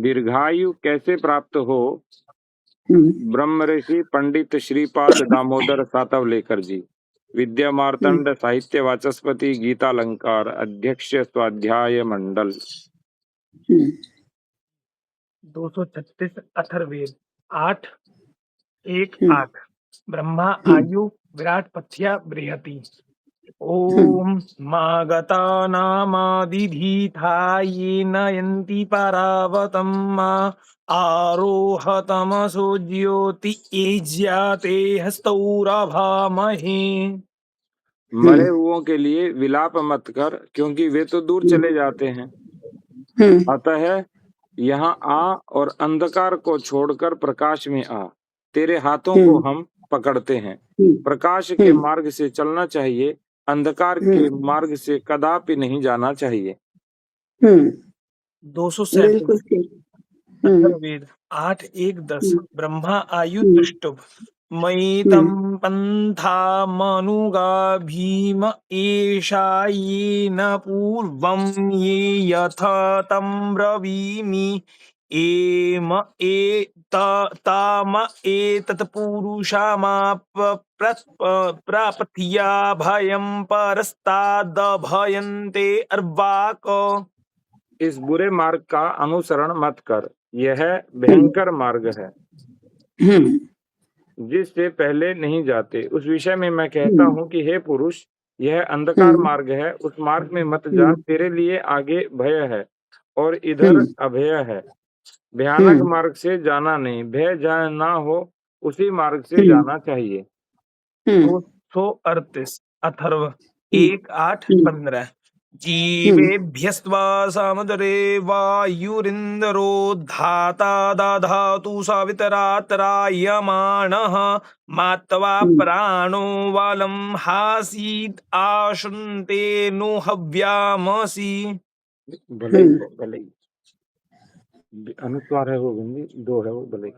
दीर्घायु कैसे प्राप्त हो? हम्म, ब्रह्म ऋषि पंडित श्रीपाद दामोदर सातवलेकर जी। विद्या मार्तंड साहित्य वाचस्पति गीतालंकार अध्यक्ष स्वाध्याय मंडल। 236 अथर्ववेद 8 1 हम्म, 8 ब्रह्मा आयु विराट पथ्या बृहति। ओम मागता नामादिधीथा येन यन्ति परावतं मा आरोहतमसो ज्योति एज्याते हस्तौरभामहे। मरे हुओं के लिए विलाप मत कर, क्योंकि वे तो दूर चले जाते हैं। अतः यहाँ आ और अंधकार को छोड़कर प्रकाश में आ। तेरे हाथों को हम पकड़ते हैं। प्रकाश के मार्ग से चलना चाहिए, अंधकार के मार्ग से कदापि नहीं जाना चाहिए। 237 अथर्ववेद 8 1 10 ब्रह्मा आयु तुष्टुभ मयि तं पंथा मनुगा भीम एषा येन पूर्वं ये यथ तं ब्रवीमि एम ताम एतत् पुरुषमाप प्रापत्या भयं परस्तादभयन्ते अर्वाक। इस बुरे मार्ग का अनुसरण मत कर, यह भयंकर मार्ग है जिससे पहले नहीं जाते। उस विषय में मैं कहता हूँ कि हे पुरुष, यह अंधकार मार्ग है, उस मार्ग में मत जा। तेरे लिए आगे भय है और इधर अभय है। भयानक मार्ग से जाना नहीं, भय जहाँ ना हो उसी मार्ग से जाना चाहिए। 238 अथर्व 1 8 15 जीवेभ्यस्त्वा समुद्रे वायुरिन्द्रो धाता दधातु सवितरात्रायमाणः मात्वा प्राणो वालं हासीत् आशुन्ते नु हव्यामसि। भले भले अनुस्वार है वो बिंदी, दो है वो भले।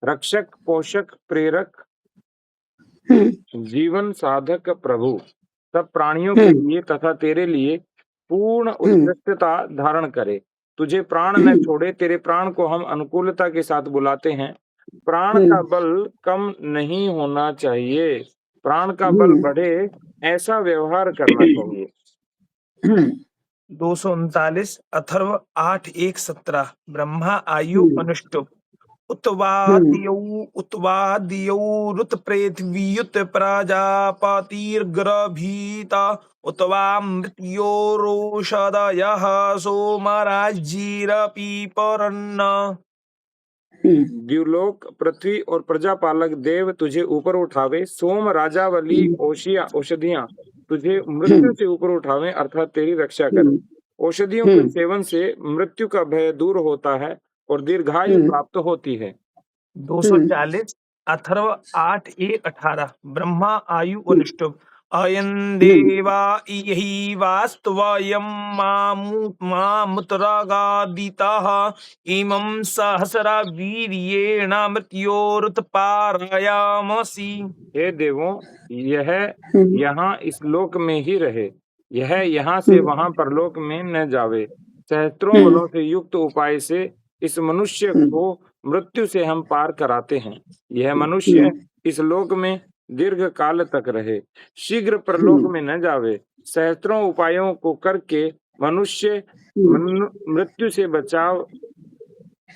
रक्षक पोषक प्रेरक जीवन साधक प्रभु सब प्राणियों के लिए तथा तेरे लिए पूर्ण उत्कृष्टता धारण करे। तुझे प्राण न छोड़े, तेरे प्राण को हम अनुकूलता के साथ बुलाते हैं। प्राण का बल कम नहीं होना चाहिए, प्राण का बल बढ़े ऐसा व्यवहार करना चाहिए। 239 अथर्व 8 1 17 ब्रह्मा आयु अनुष्टुप उत्वाद्यौ रुत पृथ्वीयुत प्रजापतिर्गर्भीता उत्वा मृत्योरोषधयः सोमराज्यरपीपरन्न। द्युलोक पृथ्वी और प्रजापालक देव तुझे ऊपर उठावे। सोम राजावली औषधियां तुझे मृत्यु से ऊपर उठावे, अर्थात तेरी रक्षा करे। औषधियों के सेवन से मृत्यु का भय दूर होता है और दीर्घायु प्राप्त होती है। 240 अथर्व 8 1 18 ब्रह्मा आयु अनुष्टुप अयं देवा इहि वास्त्वयं मामुतरगादितः इमं सहस्रा वीर्येण मृत्योरुत्पारयामसि। हे देवों, यह यहाँ इस लोक में ही रहे, यह यहाँ से वहां परलोक में न जावे। सहस्त्रों बलों से युक्त उपाय से इस मनुष्य को मृत्यु से हम पार कराते हैं। यह मनुष्य इस लोक में दीर्घ काल तक रहे, शीघ्र परलोक में न जावे। सहस्त्रों उपायों को करके मनुष्य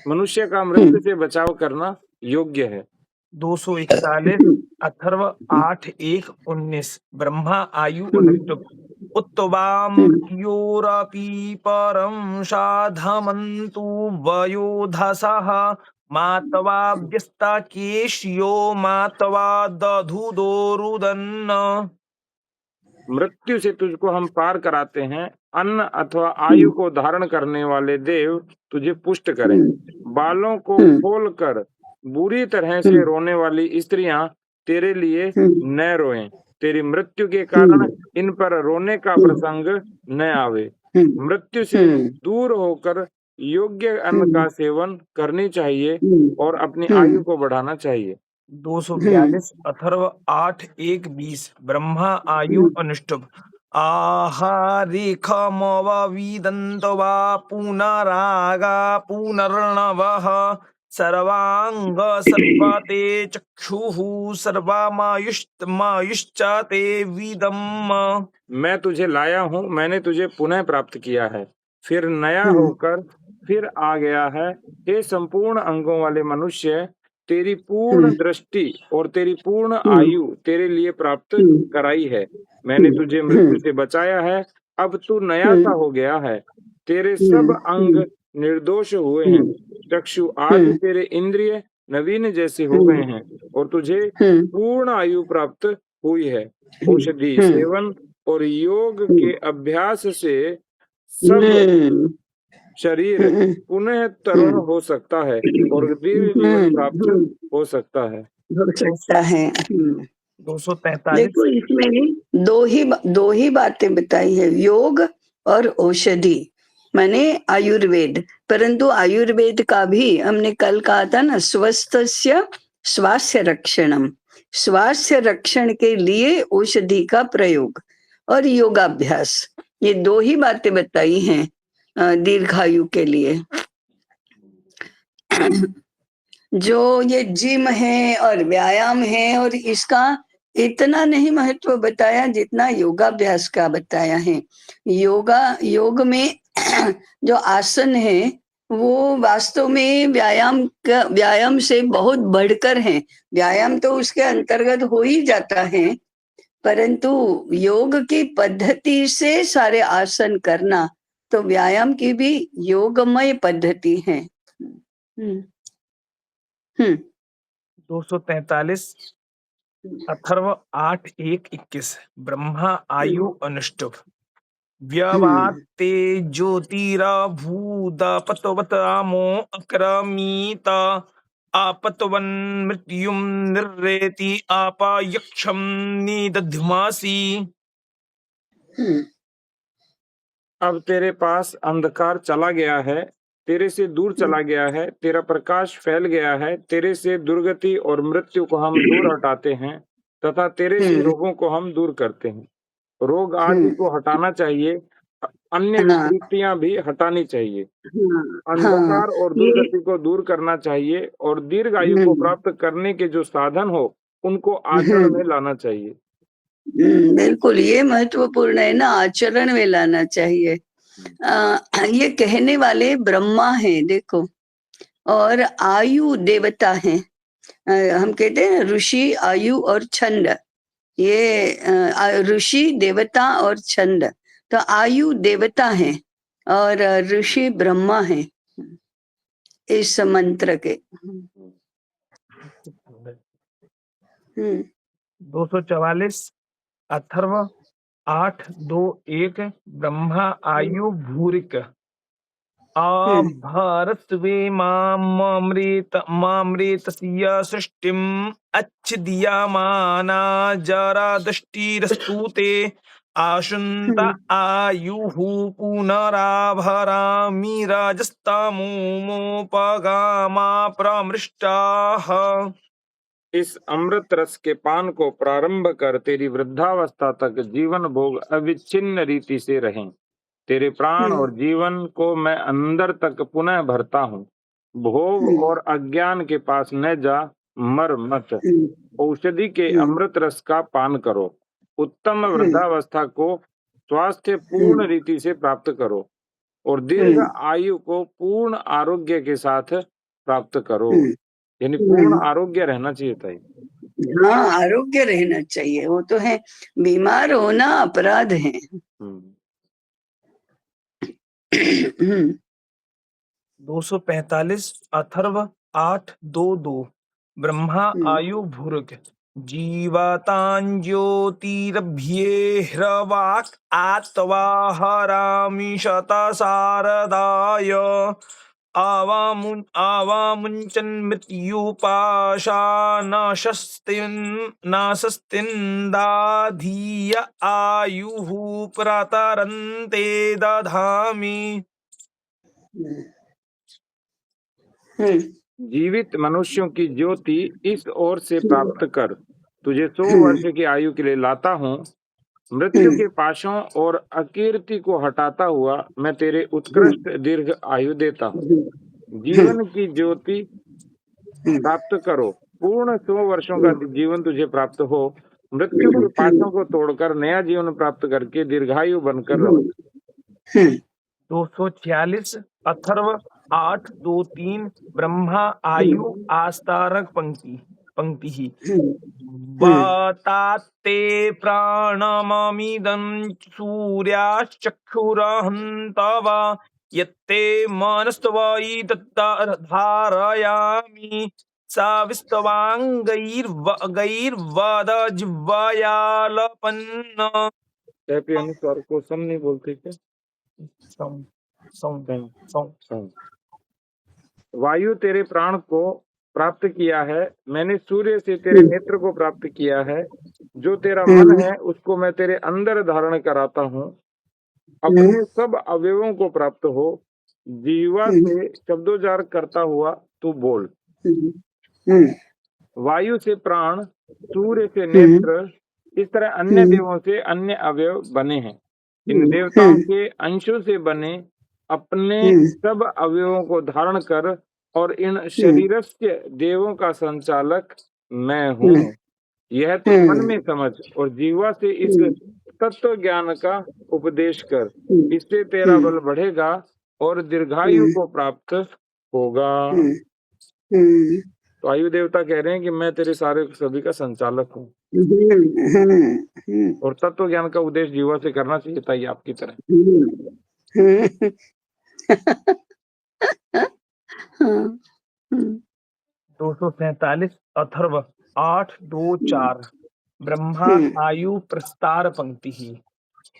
मनुष्य का मृत्यु से बचाव करना योग्य है। 241 अथर्व 8 1 19 ब्रह्मा आयु अनुष्टुप उत्तवा मृत्योरपि परं साधमन्तु वयोधसः मातवा व्यस्ता केश्यो मातवा दधुदोरुदन्न। मृत्यु से तुझको हम पार कराते हैं। अन्न अथवा आयु को धारण करने वाले देव तुझे पुष्ट करें। बालों को खोलकर बुरी तरह से रोने वाली स्त्रियां तेरे लिए न रोएं। तेरी मृत्यु के कारण इन पर रोने का प्रसंग न आवे। मृत्यु से दूर होकर योग्य अन्न का सेवन करनी चाहिए और अपनी आयु को बढ़ाना चाहिए। 242 अथर्व 8 1 20 ब्रह्मा आयु अनुष्टुप आहारेखमवविदन्तो वा पुनरागा पुनर्नवः सर्वांग सर्वते चक्षुः सर्वमायुश्च ते विदम्। मैं तुझे लाया हूँ, मैंने तुझे पुनः प्राप्त किया है, फिर नया होकर फिर आ गया है। हे संपूर्ण अंगों वाले मनुष्य, तेरी पूर्ण दृष्टि और तेरी पूर्ण आयु तेरे लिए प्राप्त कराई है। मैंने तुझे मृत्यु से बचाया है, अब तू नया सा हो गया है। तेरे सब अंग निर्दोष हुए हैं, चक्षु आदि तेरे इंद्रिय नवीन जैसे हो गए हैं, और तुझे पूर्ण आयु प्राप्त हुई है। औषधि सेवन और योग के अभ्यास से सब शरीर पुनः तरुण हो सकता है और दीर्घ जीवन प्राप्त हो सकता है। हो सकता है। 243। देखो इसमें दो ही बातें बताई है, योग और औषधि माने आयुर्वेद। परंतु आयुर्वेद का भी हमने कल कहा था ना, स्वस्थस्य स्वास्थ्य रक्षणम, स्वास्थ्य रक्षण के लिए औषधि का प्रयोग और योगाभ्यास, ये दो ही बातें बताई हैं दीर्घायु के लिए। जो ये जिम है और व्यायाम है और इसका इतना नहीं महत्व बताया जितना योगाभ्यास का बताया है। योग में जो आसन है वो वास्तव में व्यायाम से बहुत बढ़कर है। व्यायाम तो उसके अंतर्गत हो ही जाता है, परंतु योग की पद्धति से सारे आसन करना तो व्यायाम की भी योगमय पद्धति है। 243 अथर्व 8:1-21 ब्रह्मा आयु अनुष्टुप व्यवाते ज्योतिरभूदपतवतामो अक्रमीत आपतवन् मृत्युं निर्रेति आपायक्षं निदध्मासि। अब तेरे पास अंधकार चला गया है, तेरे से दूर चला गया है, तेरा प्रकाश फैल गया है। तेरे से दुर्गति और मृत्यु को हम दूर हटाते हैं तथा तेरे से रोगों को हम दूर करते हैं। रोग आदि को हटाना चाहिए, अन्य विकृतियां भी हटानी चाहिए, अंधकार और दुर्गति को दूर करना चाहिए, और दीर्घ आयु को प्राप्त करने के जो साधन हो उनको आचरण में लाना चाहिए। बिल्कुल, ये महत्वपूर्ण है ना, आचरण में लाना चाहिए। ये कहने वाले ब्रह्मा हैं देखो, और आयु देवता हैं। हम कहते हैं ऋषि, आयु और छंद। ये ऋषि देवता और छंद, तो आयु देवता हैं और ऋषि ब्रह्मा हैं इस मंत्र के। 244 अथर्व 8:2-1 ब्रह्मा आयु भूरिक आभरत्वे मामृतस्य सृष्टिम् अच्छिद्यमाना जरादष्टिरस्तु ते आशुन्त आयुः पुनराभरामि राजस्तमोपगामा प्रमृष्टाः। इस अमृत रस के पान को प्रारंभ कर तेरी वृद्धावस्था तक जीवन भोग अविच्छिन्न रीति से रहें। तेरे प्राण और जीवन को मैं अंदर तक पुनः भरता हूँ। भोग और अज्ञान के पास न जा, मर मत। औषधि के अमृत रस का पान करो। उत्तम वृद्धावस्था को स्वास्थ्य पूर्ण रीति से प्राप्त करो और दीर्घ आयु को पूर्ण आरोग्य के साथ प्राप्त करो। यानी पूर्ण आरोग्य रहना चाहिए था। हाँ, आरोग्य रहना चाहिए, वो तो है, बीमार होना अपराध है। 245 अथर्व 8:2-2 ब्रह्मा आयु भूरक जीवातां ज्योतिरभ्येह्रवाक् आत्वाहरामि शतसारदाय आवामुञ्चन् मृत्युपाशानाशस्तिन्दाधीय आयुः प्रतरन्ते दधामि। जीवित मनुष्यों की ज्योति इस ओर से प्राप्त कर, तुझे 100 वर्ष की आयु के लिए लाता हूँ। मृत्यु के पाशों और अकीर्ति को हटाता हुआ मैं तेरे उत्कृष्ट दीर्घ आयु देता हूँ। जीवन की ज्योति प्राप्त करो, पूर्ण 100 वर्षों का जीवन तुझे प्राप्त हो। मृत्यु के पाशों को तोड़कर नया जीवन प्राप्त करके दीर्घायु बनकर रहो। 246 अथर्व 8:2-3 ब्रह्मा आयु आस्तारक पंक्ति ही वाताते प्राणममिदं सूर्याश्चक्षुरहन्तवा यत्ते मनस्त्वयि धारयामि सा विस्तवांगैर्वद जिह्वयालपन्न। अनुस्वार को सम नहीं बोलते क्या? वायु तेरे प्राण को प्राप्त किया है, मैंने सूर्य से तेरे नेत्र को प्राप्त किया है। जो तेरा मन है उसको मैं तेरे अंदर धारण कराता हूँ। अपने सब अवयवों को प्राप्त हो, जीवा से शब्दोच्चार करता हुआ तू बोल। वायु से प्राण, सूर्य से नेत्र, इस तरह अन्य देवों से अन्य अवयव बने हैं। इन देवताओं के अंशों से बने अपने सब अवयवों को धारण कर और इन शरीरस्य देवों का संचालक मैं हूँ। यह तो मन में समझ और जीवा से इस तत्व ज्ञान का उपदेश कर। इससे तेरा बल बढ़ेगा और दीर्घायु को प्राप्त होगा। तो आयु देवता कह रहे हैं कि मैं तेरे सारे सभी का संचालक हूँ और तत्व ज्ञान का उपदेश जीवा से करना चाहिए था, ये आपकी तरह। 247 अथर्व 8:2-4 ब्रह्मा आयु प्रस्तार पंक्ति ही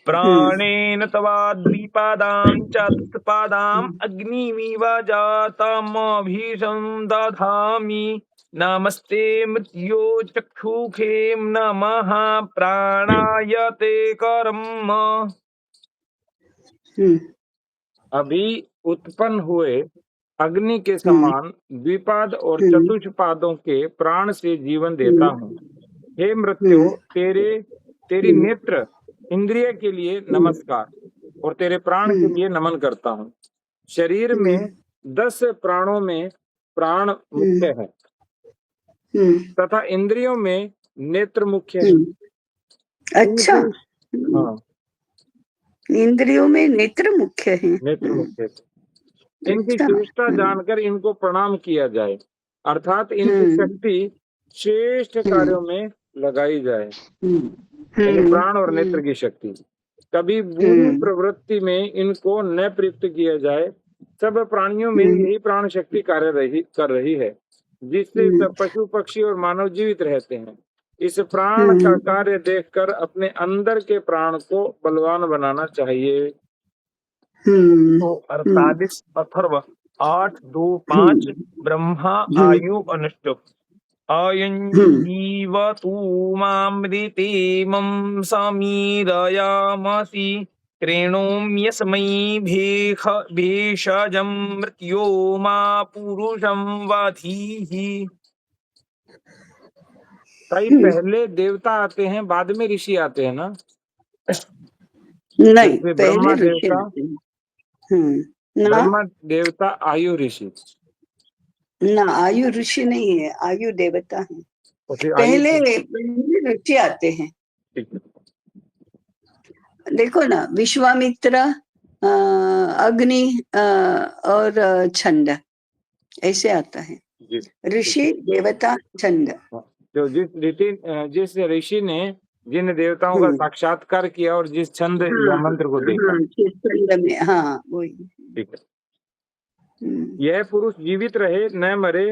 प्राणेन तवा द्विपादां च तत्पादां अग्निमिव जातमभिषं दधामि नमस्ते मृत्यो चक्षुखे नमः प्राणाय ते कर्म। अभी उत्पन्न हुए अग्नि के समान द्विपाद और चतुष्पादों के प्राण से जीवन देता हूँ। हे मृत्यु, तेरी नेत्र इंद्रिय के लिए नमस्कार और तेरे प्राण के लिए नमन करता हूँ। शरीर में 10 प्राणों में प्राण मुख्य है तथा इंद्रियों में नेत्र मुख्य है। अच्छा, हाँ, इंद्रियों में नेत्र मुख्य है। नेत्र मुख्य है। इनकी श्रेष्ठता जानकर इनको प्रणाम किया जाए, अर्थात इनकी शक्ति श्रेष्ठ कार्यों में लगाई जाए। प्राण और नेत्र की शक्ति कभी बुरी प्रवृत्ति में इनको न प्रयुक्त किया जाए। सब प्राणियों में यही प्राण शक्ति कार्य कर रही है, जिससे सब पशु पक्षी और मानव जीवित रहते हैं। इस प्राण का कार्य देखकर अपने अंदर के प्राण को बलवान बनाना चाहिए। 48 अथर्व 8:2-5 ब्रह्मा आयु अनुष्टुप अयं जीवतु मामृतेमं समीरयामसि कृणोम्यस्मै भेषजं मृत्यो मा पुरुषं वधीहि। पहले देवता आते हैं, बाद में ऋषि आते हैं ना? नहीं, ब्रह्मा पहले देवता, ब्रह्मा देवता आयु ऋषि ना, आयु ऋषि नहीं है, आयु देवता है। पहले ऋषि आते हैं। देखो ना, विश्वामित्र, अग्नि और छंद ऐसे आता है। ऋषि, देवता, छंद। तो जिस ऋषि ने जिन देवताओं का साक्षात्कार किया और जिस छंद या मंत्र को देखा, छंद में, हाँ वही। ठीक है। यह पुरुष जीवित रहे न मरे,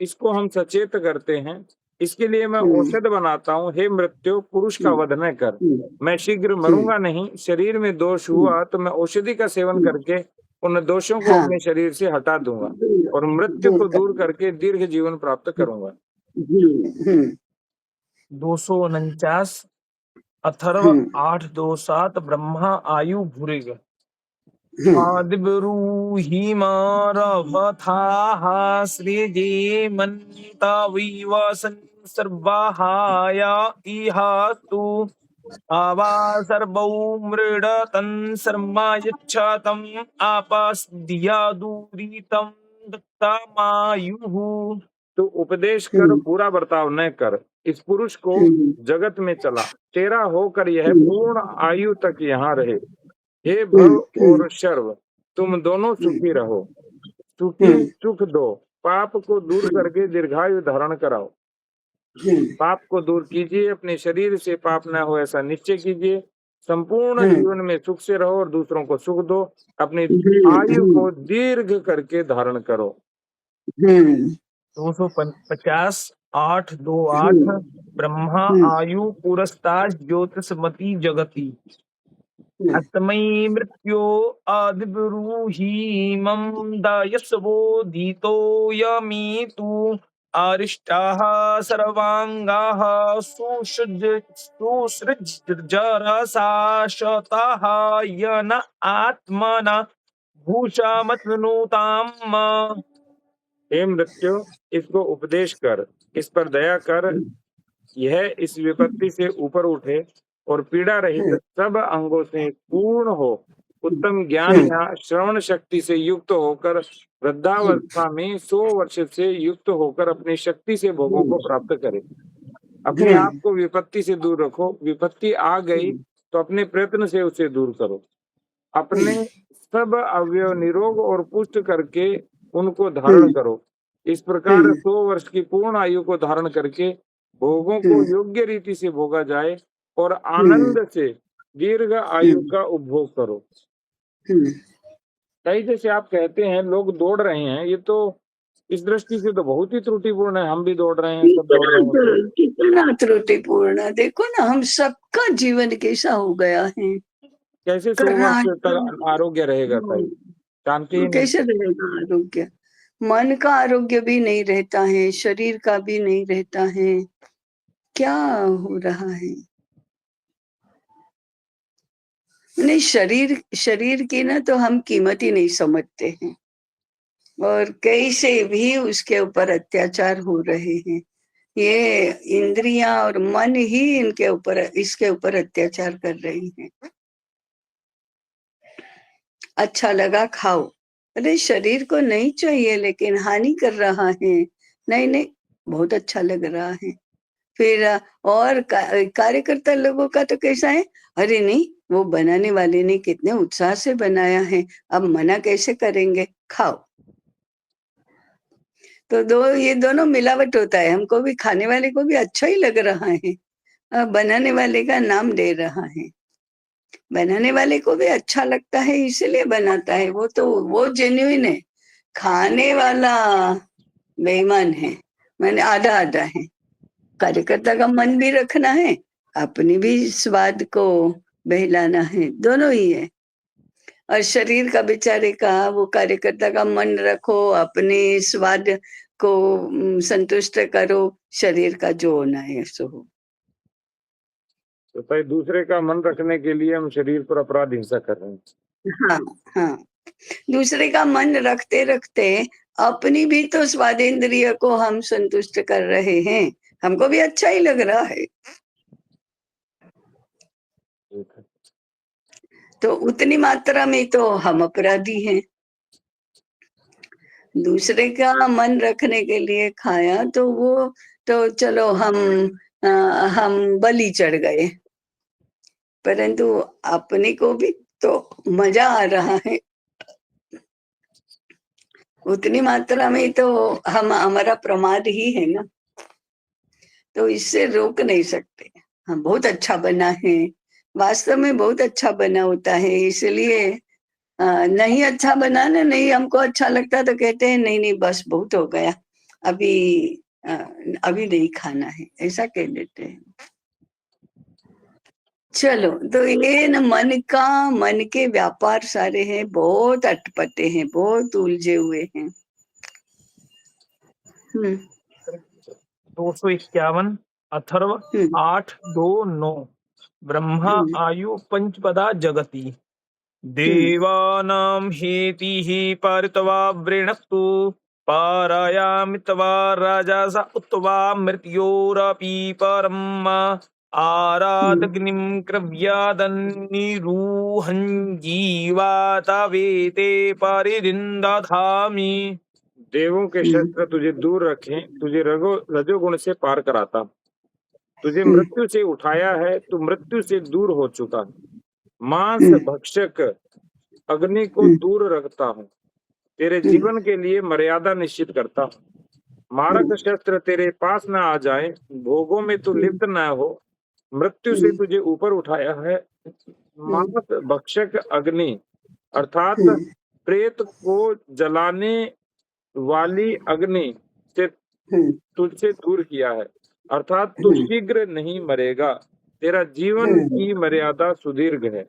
इसको हम सचेत करते हैं। इसके लिए मैं औषध बनाता हूँ। हे मृत्यु, पुरुष का वध न कर। मैं शीघ्र मरूंगा नहीं। शरीर में दोष हुआ तो मैं औषधि का सेवन करके उन दोषों को अपने शरीर से हटा दूंगा और मृत्यु को दूर करके दीर्घ जीवन प्राप्त करूंगा। 249 अथर्व 8:2-7 ब्रह्मा आयु भूरेगा आदिब्रूहि मारभथाः सृजे मन्तविव सर्वाहाय इह तु आवा सर्वौ मृडतं शर्मा यच्छतं आपस्दिया दूरितं दत्तमायुः। तो उपदेश कर, पूरा बर्ताव न कर। इस पुरुष को जगत में चला, तेरा होकर यह पूर्ण आयु तक यहाँ रहे। हे भव और शर्व, तुम दोनों सुखी रहो। सुखी सुख दो, पाप को दूर करके दीर्घायु धारण कराओ। पाप को दूर कीजिए, अपने शरीर से पाप न हो ऐसा निश्चय कीजिए। संपूर्ण जीवन में सुख से रहो और दूसरों को सुख दो। अपनी आयु को दीर्घ करके धारण करो। 250 828 ब्रह्मा आयु पुरस्ताद ज्योतिषमती जगति अतमै मृत्यो आदिब्रूहीमं दायस्वो धीतो यमीतु आरिष्टाः सर्वांगाः सुसृज्जरसाशताः यन आत्मना भूषामतनुताम्। हे मृत्यु, इसको उपदेश कर, इस पर दया कर, यह इस विपत्ति से ऊपर उठे और पीड़ा रहित सब अंगों से पूर्ण हो। उत्तम ज्ञान या श्रवण शक्ति से युक्त होकर वृद्धावस्था में 100 वर्ष से युक्त होकर अपनी शक्ति से भोगों को प्राप्त करे। अपने आप को विपत्ति से दूर रखो। विपत्ति आ गई तो अपने प्रयत्न से उसे दूर करो। अपने सब अवयव निरोग और पुष्ट करके उनको धारण करो। इस प्रकार 100 वर्ष की पूर्ण आयु को धारण करके भोगों को योग्य रीति से भोगा जाए और आनंद से दीर्घ आयु का उपभोग करो। कई जैसे आप कहते हैं लोग दौड़ रहे हैं, ये तो इस दृष्टि से तो बहुत ही त्रुटिपूर्ण है। हम भी दौड़ रहे हैं, सब दौड़ रहे हैं। कितना त्रुटिपूर्ण, देखो ना हम सबका जीवन कैसा हो गया है। कैसे 100 वर्ष तक आरोग्य रहेगा? शांति ही कैसे रहेगा आरोग्य? मन का आरोग्य भी नहीं रहता है, शरीर का भी नहीं रहता है। क्या हो रहा है? नहीं, शरीर की ना तो हम कीमत ही नहीं समझते हैं और कैसे भी उसके ऊपर अत्याचार हो रहे हैं। ये इंद्रियां और मन ही इसके ऊपर अत्याचार कर रही हैं। अच्छा लगा खाओ, अरे शरीर को नहीं चाहिए लेकिन हानि कर रहा है। नहीं नहीं, बहुत अच्छा लग रहा है। फिर और कार्यकर्ता लोगों का तो कैसा है, अरे नहीं वो बनाने वाले ने कितने उत्साह से बनाया है, अब मना कैसे करेंगे, खाओ। तो ये दोनों मिलावट होता है। हमको भी, खाने वाले को भी अच्छा ही लग रहा है, बनाने वाले का नाम ले रहा है। बनाने वाले को भी अच्छा लगता है इसलिए बनाता है, वो जेन्युइन है। खाने वाला बेईमान है, मैंने आधा आधा है। कार्यकर्ता का मन भी रखना है, अपनी भी स्वाद को बहलाना है, दोनों ही है। और शरीर का बेचारे का, वो कार्यकर्ता का मन रखो, अपने स्वाद को संतुष्ट करो, शरीर का जो होना है सो हो। तो भाई दूसरे का मन रखने के लिए हम शरीर पर अपराध हिंसा कर रहे हैं। हाँ हाँ, दूसरे का मन रखते रखते अपनी भी तो स्वादेंद्रिय को हम संतुष्ट कर रहे हैं, हमको भी अच्छा ही लग रहा है। तो उतनी मात्रा में तो हम अपराधी हैं। दूसरे का मन रखने के लिए खाया तो वो तो चलो हम बलि चढ़ गए, परंतु अपने को भी तो मजा आ रहा है। उतनी मात्रा में तो हमारा प्रमाद ही है ना, तो इससे रोक नहीं सकते। हम बहुत अच्छा बना है, वास्तव में बहुत अच्छा बना होता है, इसलिए नहीं अच्छा बना ना, नहीं हमको अच्छा लगता तो कहते हैं नहीं नहीं बस बहुत हो गया, अभी नहीं खाना है, ऐसा कह देते हैं। चलो, तो ये न मन के व्यापार सारे हैं, बहुत अटपटे हैं, बहुत उलझे हुए हैं। 251 अथर्व 8:2-9 ब्रह्मा आयु पंचपदा जगति देवानां हेतिः पारित्वा वृणक्तु पारायामित्वा राजास उत्वा मृत्योरपि परम् आरादग्निं क्रव्यादन्निरूहं जीवा तवेते परिदिन्दधामि। देवों के शस्त्र तुझे दूर रखें, तुझे रजोगुण से पार कराता। तुझे मृत्यु से उठाया है, तू मृत्यु से दूर हो चुका। मांस भक्षक अग्नि को दूर रखता हूँ, तेरे जीवन के लिए मर्यादा निश्चित करता हूँ। मारक शस्त्र तेरे पास न आ जाए, भोगों में तू लिप्त न हो। मृत्यु से तुझे ऊपर उठाया है। मांस भक्षक अग्नि अर्थात प्रेत को जलाने वाली अग्नि से तुझसे दूर किया है, अर्थात तू शीघ्र नहीं मरेगा। तेरा जीवन की मर्यादा सुदीर्घ है।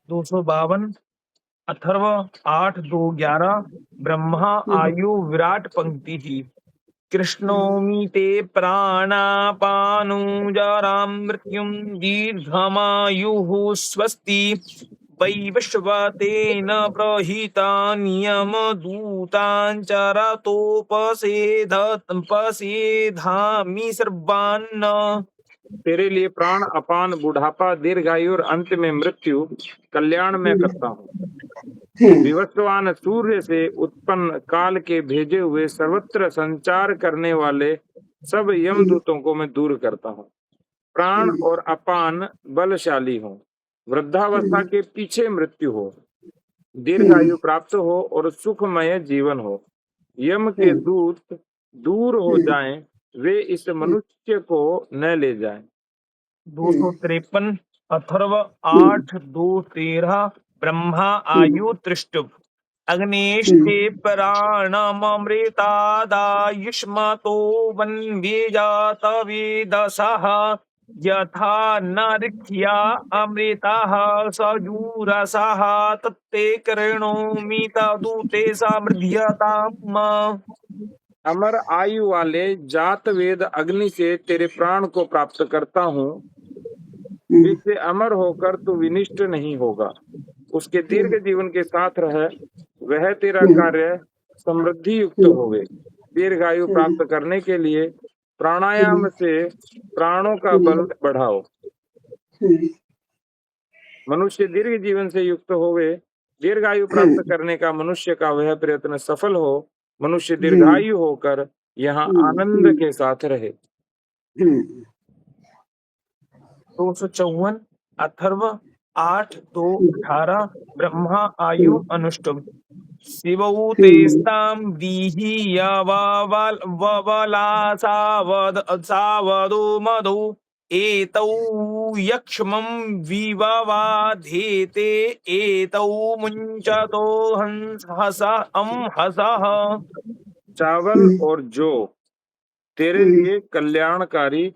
252 अथर्व 8:2-11 ब्रह्मा आयु विराट पंक्ति ही। कृष्णोमि ते प्राणापानुजरां मृत्युं दीर्घमायुः स्वस्ति वैवस्वतेन प्रहिता नियमदूतां चरतोपसेधामि सर्वान्। तेरे लिए प्राण, अपान, बुढ़ापा, दीर्घायु और अंत में मृत्यु कल्याण में करता हूँ। विवस्वान सूर्य से उत्पन्न काल के भेजे हुए सर्वत्र संचार करने वाले सब यमदूतों को मैं दूर करता हूँ। प्राण और अपान बलशाली हो, वृद्धावस्था के पीछे मृत्यु हो, दीर्घायु प्राप्त हो और सुखमय जीवन हो। यम के दूत दूर हो जाएं, वे इस मनुष्य को न ले जाएं। 253 अथर्व 8:2-13 ब्रह्मा आयु त्रिष्टुप अग्नेष्टे प्राणममृतादायुष्मतो वन्वेजात वेदसः यथा नरिख्या अमृतः सजूरसः तत्ते कृणोमि तदुते समृध्यताम्। अमर आयु वाले जात वेद अग्नि से तेरे प्राण को प्राप्त करता हूँ, जिससे अमर होकर तू विनिष्ट नहीं होगा। उसके दीर्घ जीवन के साथ रह, वह तेरा कार्य समृद्धि युक्त होवे। दीर्घायु प्राप्त करने के लिए प्राणायाम से प्राणों का बल बढ़ाओ। मनुष्य दीर्घ जीवन से युक्त होवे। दीर्घायु प्राप्त करने का मनुष्य का वह प्रयत्न सफल हो। मनुष्य दीर्घायु होकर यहाँ आनंद के साथ रहे। 254 अथर्व 8:2-18 ब्रह्मा आयु अनुष्टुप शिवौ तेस्तां दीहि सावदो मधु एतौ यक्ष्मं विववाधेते एतौ मुञ्चतो हंसः। चावल और जौ तेरे लिए कल्याणकारी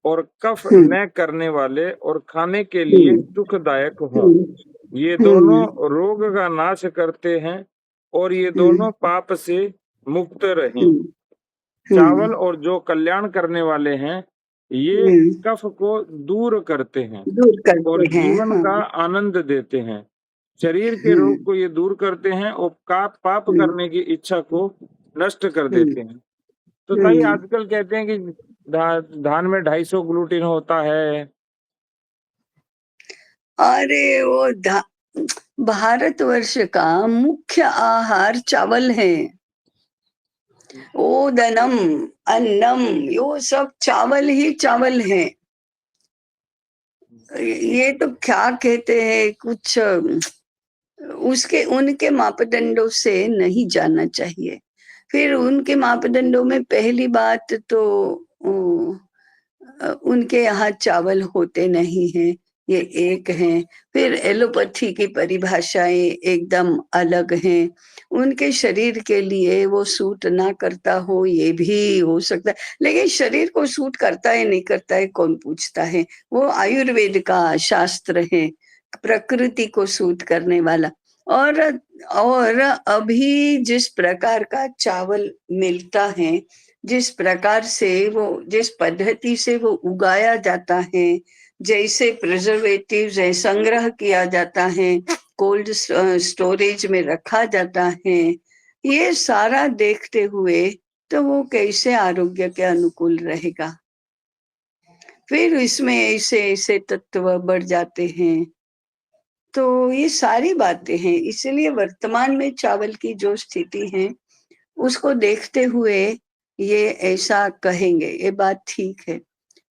और कफ न करने वाले और खाने के लिए सुखदायक हों। ये दोनों रोग का नाश करते हैं और ये दोनों पाप से मुक्त रहें। चावल और जो कल्याण करने वाले हैं, ये कफ को दूर करते हैं और जीवन का आनंद देते हैं। शरीर के रोग को ये दूर करते हैं और पाप करने की इच्छा को नष्ट कर देते हैं। तो कई आजकल कहते हैं कि धान में 250 ग्लूटीन होता है। अरे वो भारतवर्ष का मुख्य आहार चावल है। ओदनम, अन्नम, यो सब चावल ही चावल है। ये तो क्या कहते हैं, कुछ उसके उनके मापदंडों से नहीं जाना चाहिए। फिर उनके मापदंडों में पहली बात तो उनके यहाँ चावल होते नहीं हैं, ये एक है। फिर एलोपैथी की परिभाषाएं एकदम अलग हैं। उनके शरीर के लिए वो सूट ना करता हो, ये भी हो सकता है, लेकिन शरीर को सूट करता है नहीं करता है कौन पूछता है। वो आयुर्वेद का शास्त्र है, प्रकृति को सूट करने वाला। और अभी जिस प्रकार का चावल मिलता है, जिस प्रकार से वो, जिस पद्धति से वो उगाया जाता है, जैसे प्रिजर्वेटिव्स है संग्रह किया जाता है, कोल्ड स्टोरेज में रखा जाता है, ये सारा देखते हुए तो वो कैसे आरोग्य के अनुकूल रहेगा। फिर इसमें ऐसे ऐसे तत्व बढ़ जाते हैं। तो ये सारी बातें हैं, इसलिए वर्तमान में चावल की जो स्थिति है उसको देखते हुए ये ऐसा कहेंगे, ये बात ठीक है।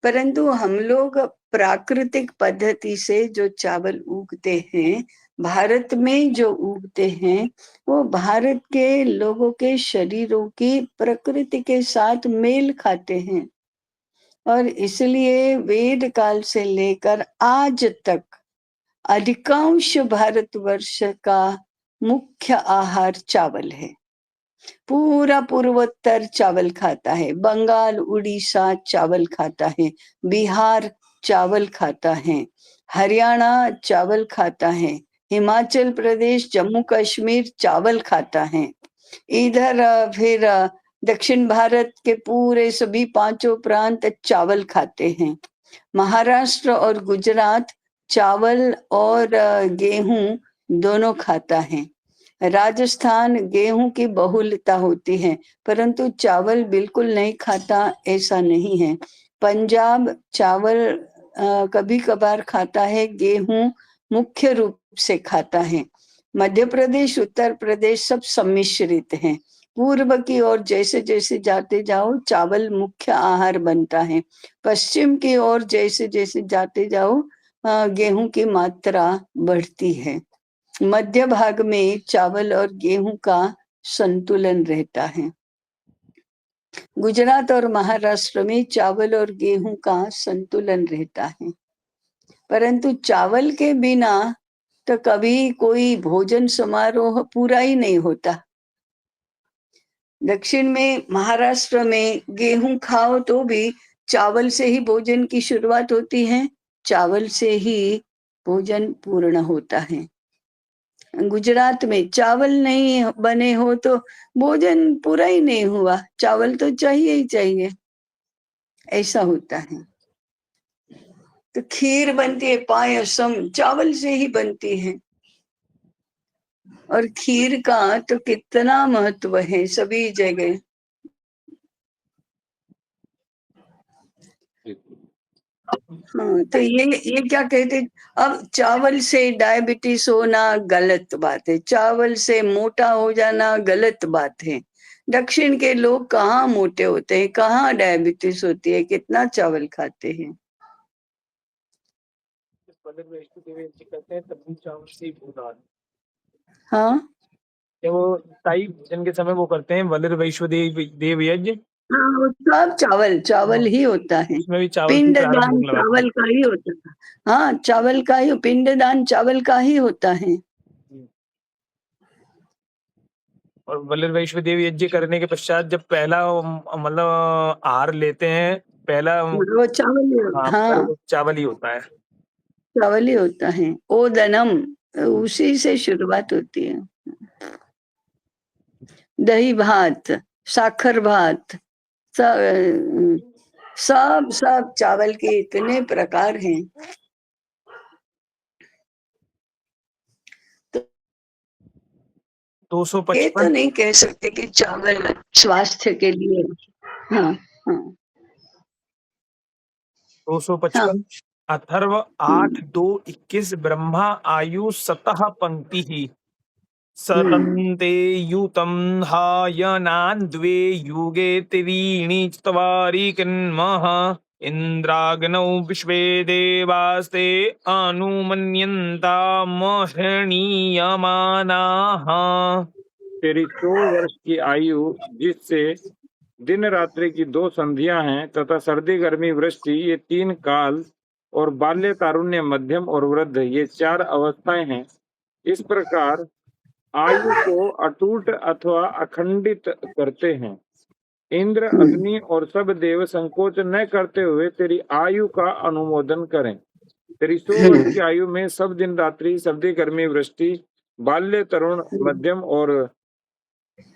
परंतु हम लोग प्राकृतिक पद्धति से जो चावल उगते हैं, भारत में जो उगते हैं, वो भारत के लोगों के शरीरों की प्रकृति के साथ मेल खाते हैं। और इसलिए वेद काल से लेकर आज तक अधिकांश भारतवर्ष का मुख्य आहार चावल है। पूरा पूर्वोत्तर चावल खाता है, बंगाल उड़ीसा चावल खाता है, बिहार चावल खाता है, हरियाणा चावल खाता है, हिमाचल प्रदेश जम्मू कश्मीर चावल खाता है। इधर फिर दक्षिण भारत के पूरे सभी पांचों प्रांत चावल खाते हैं। महाराष्ट्र और गुजरात चावल और गेहूं दोनों खाता है। राजस्थान गेहूं की बहुलता होती है, परंतु चावल बिल्कुल नहीं खाता ऐसा नहीं है। पंजाब चावल कभी कभार खाता है, गेहूं मुख्य रूप से खाता है। मध्य प्रदेश उत्तर प्रदेश सब सम्मिश्रित हैं। पूर्व की ओर जैसे जैसे जाते जाओ चावल मुख्य आहार बनता है। पश्चिम की ओर जैसे जैसे जाते जाओ गेहूं की मात्रा बढ़ती है। मध्य भाग में चावल और गेहूं का संतुलन रहता है। गुजरात और महाराष्ट्र में चावल और गेहूं का संतुलन रहता है। परंतु चावल के बिना तो कभी कोई भोजन समारोह पूरा ही नहीं होता। दक्षिण में महाराष्ट्र में गेहूं खाओ तो भी चावल से ही भोजन की शुरुआत होती है, चावल से ही भोजन पूर्ण होता है। गुजरात में चावल नहीं बने हो तो भोजन पूरा ही नहीं हुआ, चावल तो चाहिए ही चाहिए, ऐसा होता है। तो खीर बनती है, पायसम चावल से ही बनती है। और खीर का तो कितना महत्व है सभी जगह। हाँ, तो ये क्या कहते, अब चावल से डायबिटीज होना गलत बात है, चावल से मोटा हो जाना गलत बात है। दक्षिण के लोग कहाँ मोटे होते हैं, कहाँ डायबिटीज होती है, कितना चावल खाते हैं। कहते हैं तभी चावल से भूदान। हाँ, वो ताई जिनके समय वो करते हैं वलिर वैश्वदेव यज्ञ, हाँ, वो सब चावल चावल ही होता है। उसमें भी चावल की प्रारंभ पिंडदान भोग लगाते चावल का ही होता है। हाँ, चावल का ही, पिंडदान चावल का ही होता है। हैं। और वलिर वैश्वदेव यज्ञ करने के पश्चात जब पहला मतलब आहार लेते हैं, पहला वो चावल ही हाँ हाँ, चावल ही होता है। चावल ही होता है। ओदनम उसी से शुरुआत होती है। दही भात, साखर भात, सब सब चावल के इतने प्रकार हैं। ये तो 255 नहीं कह सकते कि चावल स्वास्थ्य के लिए। हाँ हाँ 255 अथर्व 8:2:21 ब्रह्मा आयु सतः पंक्ति ही सतन्ते युतं हायनान् द्वे युगे त्रीणि चत्वारि किन्मः इंद्राग्नौ विश्वे देवास्ते अनुमन्यन्ता मह्यणीयमानाः। तेरी 100 वर्ष की आयु, जिससे दिन रात्रि की 2 संधियां हैं, तथा सर्दी गर्मी वृष्टि ये 3 काल, और बाल्य तारुण्य मध्यम और वृद्ध ये 4 अवस्थाएं हैं। इस प्रकार आयु को अटूट अथवा अखंडित करते हैं। इंद्र, अग्नि और सब देव संकोच न करते हुए तेरी आयु का अनुमोदन करें। तेरी 100 वर्ष की आयु में सब दिन रात्रि, सर्दी गर्मी वृष्टि, बाल्य तरुण मध्यम और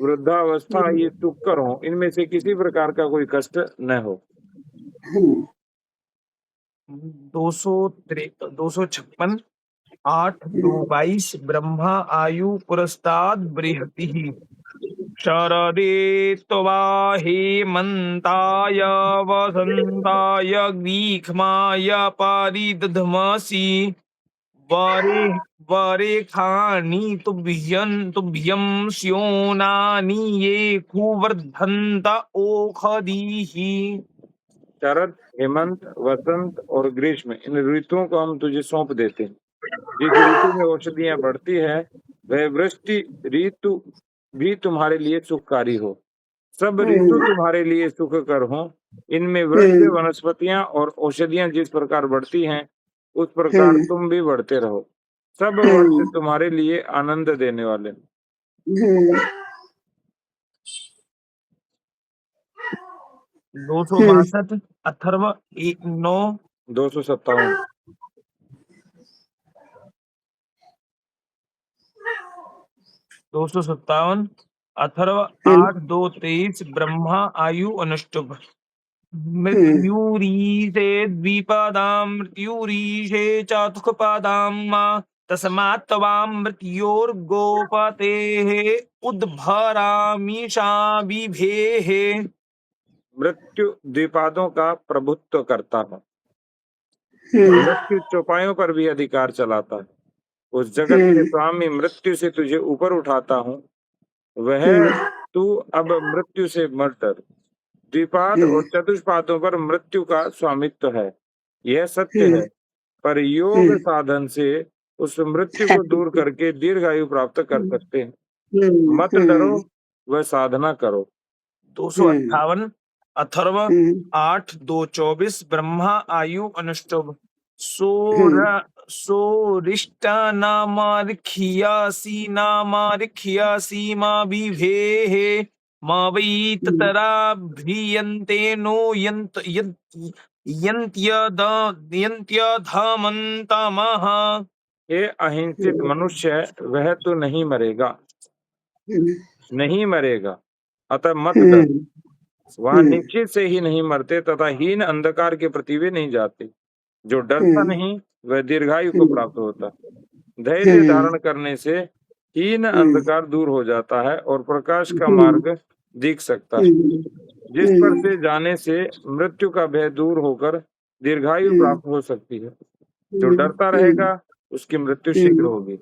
वृद्धावस्था ये सुखकर हो, इनमें से किसी प्रकार का कोई कष्ट न हो। 256 8:2:22 ब्रह्मा आयु पुरस्ताद बृहति शरदित्वा हेमन्ताय वसन्ताय ग्रीष्माय पारिदध्मसि वरे वरेखानि तुभ्यं स्योनानि ये कुवर्धन्त ओषधीः। शरद, हेमंत, वसंत और ग्रीष्म, इन ऋतुओं को हम तुझे सौंप देते हैं। जिस ऋतु में औषधियां बढ़ती है वह वृष्टि ऋतु भी तुम्हारे लिए सुखकारी हो। सब ऋतु तुम्हारे लिए सुखकर हो। इनमें वृक्ष, वनस्पतियां और औषधियां जिस प्रकार बढ़ती हैं उस प्रकार तुम भी बढ़ते रहो। सब वर्ष तुम्हारे लिए आनंद देने वाले। 262 अथर्व 9 257 257 अथर्व 8:2-23 ब्रह्मा आयु अनुष्टुभ। मृत्युरीशे द्विपदां मृत्युरीशे चतुष्पदां तस्मात् त्वां मृत्योर्गोपतेः उद्भरामीशा विभेः। मृत्यु द्विपादों का प्रभुत्व करता है। मृत्यु चौपायों पर भी अधिकार चलाता है। उस जगत के स्वामी मृत्यु से तुझे ऊपर उठाता हूँ। वह तू अब मृत्यु से मत डर। द्विपाद और चतुष्पादों पर मृत्यु का स्वामित्व है, यह सत्य है। पर योग साधन से उस मृत्यु को दूर करके दीर्घायु प्राप्त कर सकते हैं। मत डरो, वह साधना करो। 258 अथर्व 8:2-24 ब्रह्मा आयु अनुष्टुभ। सोरिष्टानामार्खियासि मा विभेः मा वै ततरा भ्रियन्ते नो यन्त्यधमन्तमः। ये अहिंसित मनुष्य, वह तो नहीं मरेगा, नहीं मरेगा, अतः मत डर। वह निश्चित से ही नहीं मरते तथा हीन अंधकार के प्रति वे नहीं जाते। जो डरता नहीं वह दीर्घायु को प्राप्त होता। धैर्य धारण करने से हीन अंधकार दूर हो जाता है और प्रकाश का मार्ग दिख सकता है, जिस पर से जाने से मृत्यु का भय दूर होकर दीर्घायु प्राप्त हो सकती है। जो डरता रहेगा उसकी मृत्यु शीघ्र होगी,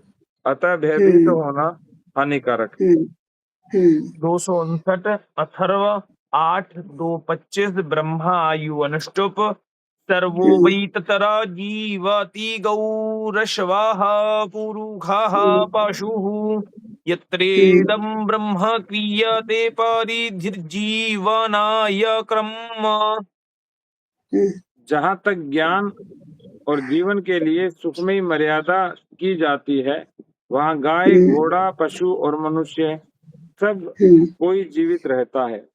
अतः भयभीत होना हानिकारक है। 259 अथर्व 8:2-25 ब्रह्मा आयु अनुष्टुप। सर्वो वै ततरा जीवति गौरश्वः पुरुषः पशुः यत्रेदं ब्रह्म क्रियते परिधिर्जीवनाय क्रम। जहाँ तक ज्ञान और जीवन के लिए सुखमयी मर्यादा की जाती है, वहाँ गाय, घोड़ा, पशु और मनुष्य सब कोई जीवित रहता है।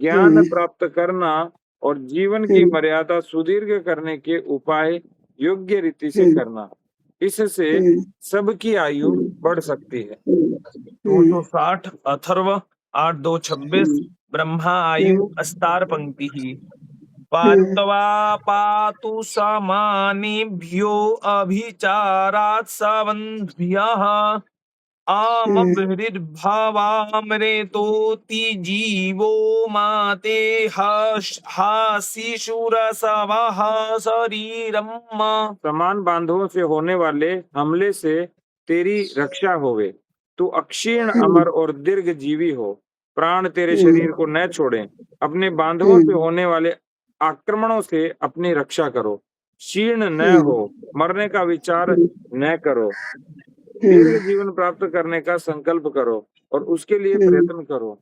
ज्ञान प्राप्त करना और जीवन की मर्यादा सुदीर्घ करने के उपाय योग्य रीति से करना, इससे सबकी आयु बढ़ सकती है। 260 अथर्व 8:2-26 ब्रह्मा आयु अस्तार पंक्ति ही। पात्वा पातु समानेभ्यो अभिचारात् सवन्भ्यः आमभिर्भवामृतोति जीवो माते हासिशुरसवः शरीरम्। समान बांधवों से होने वाले हमले से तेरी रक्षा होवे। तू अक्षीण, अमर और दीर्घ जीवी हो। प्राण तेरे शरीर को न छोड़े। अपने बांधवों से होने वाले आक्रमणों से अपनी रक्षा करो। क्षीण न हो, मरने का विचार न करो। दीर्घ जीवन प्राप्त करने का संकल्प करो और उसके लिए प्रयत्न करो।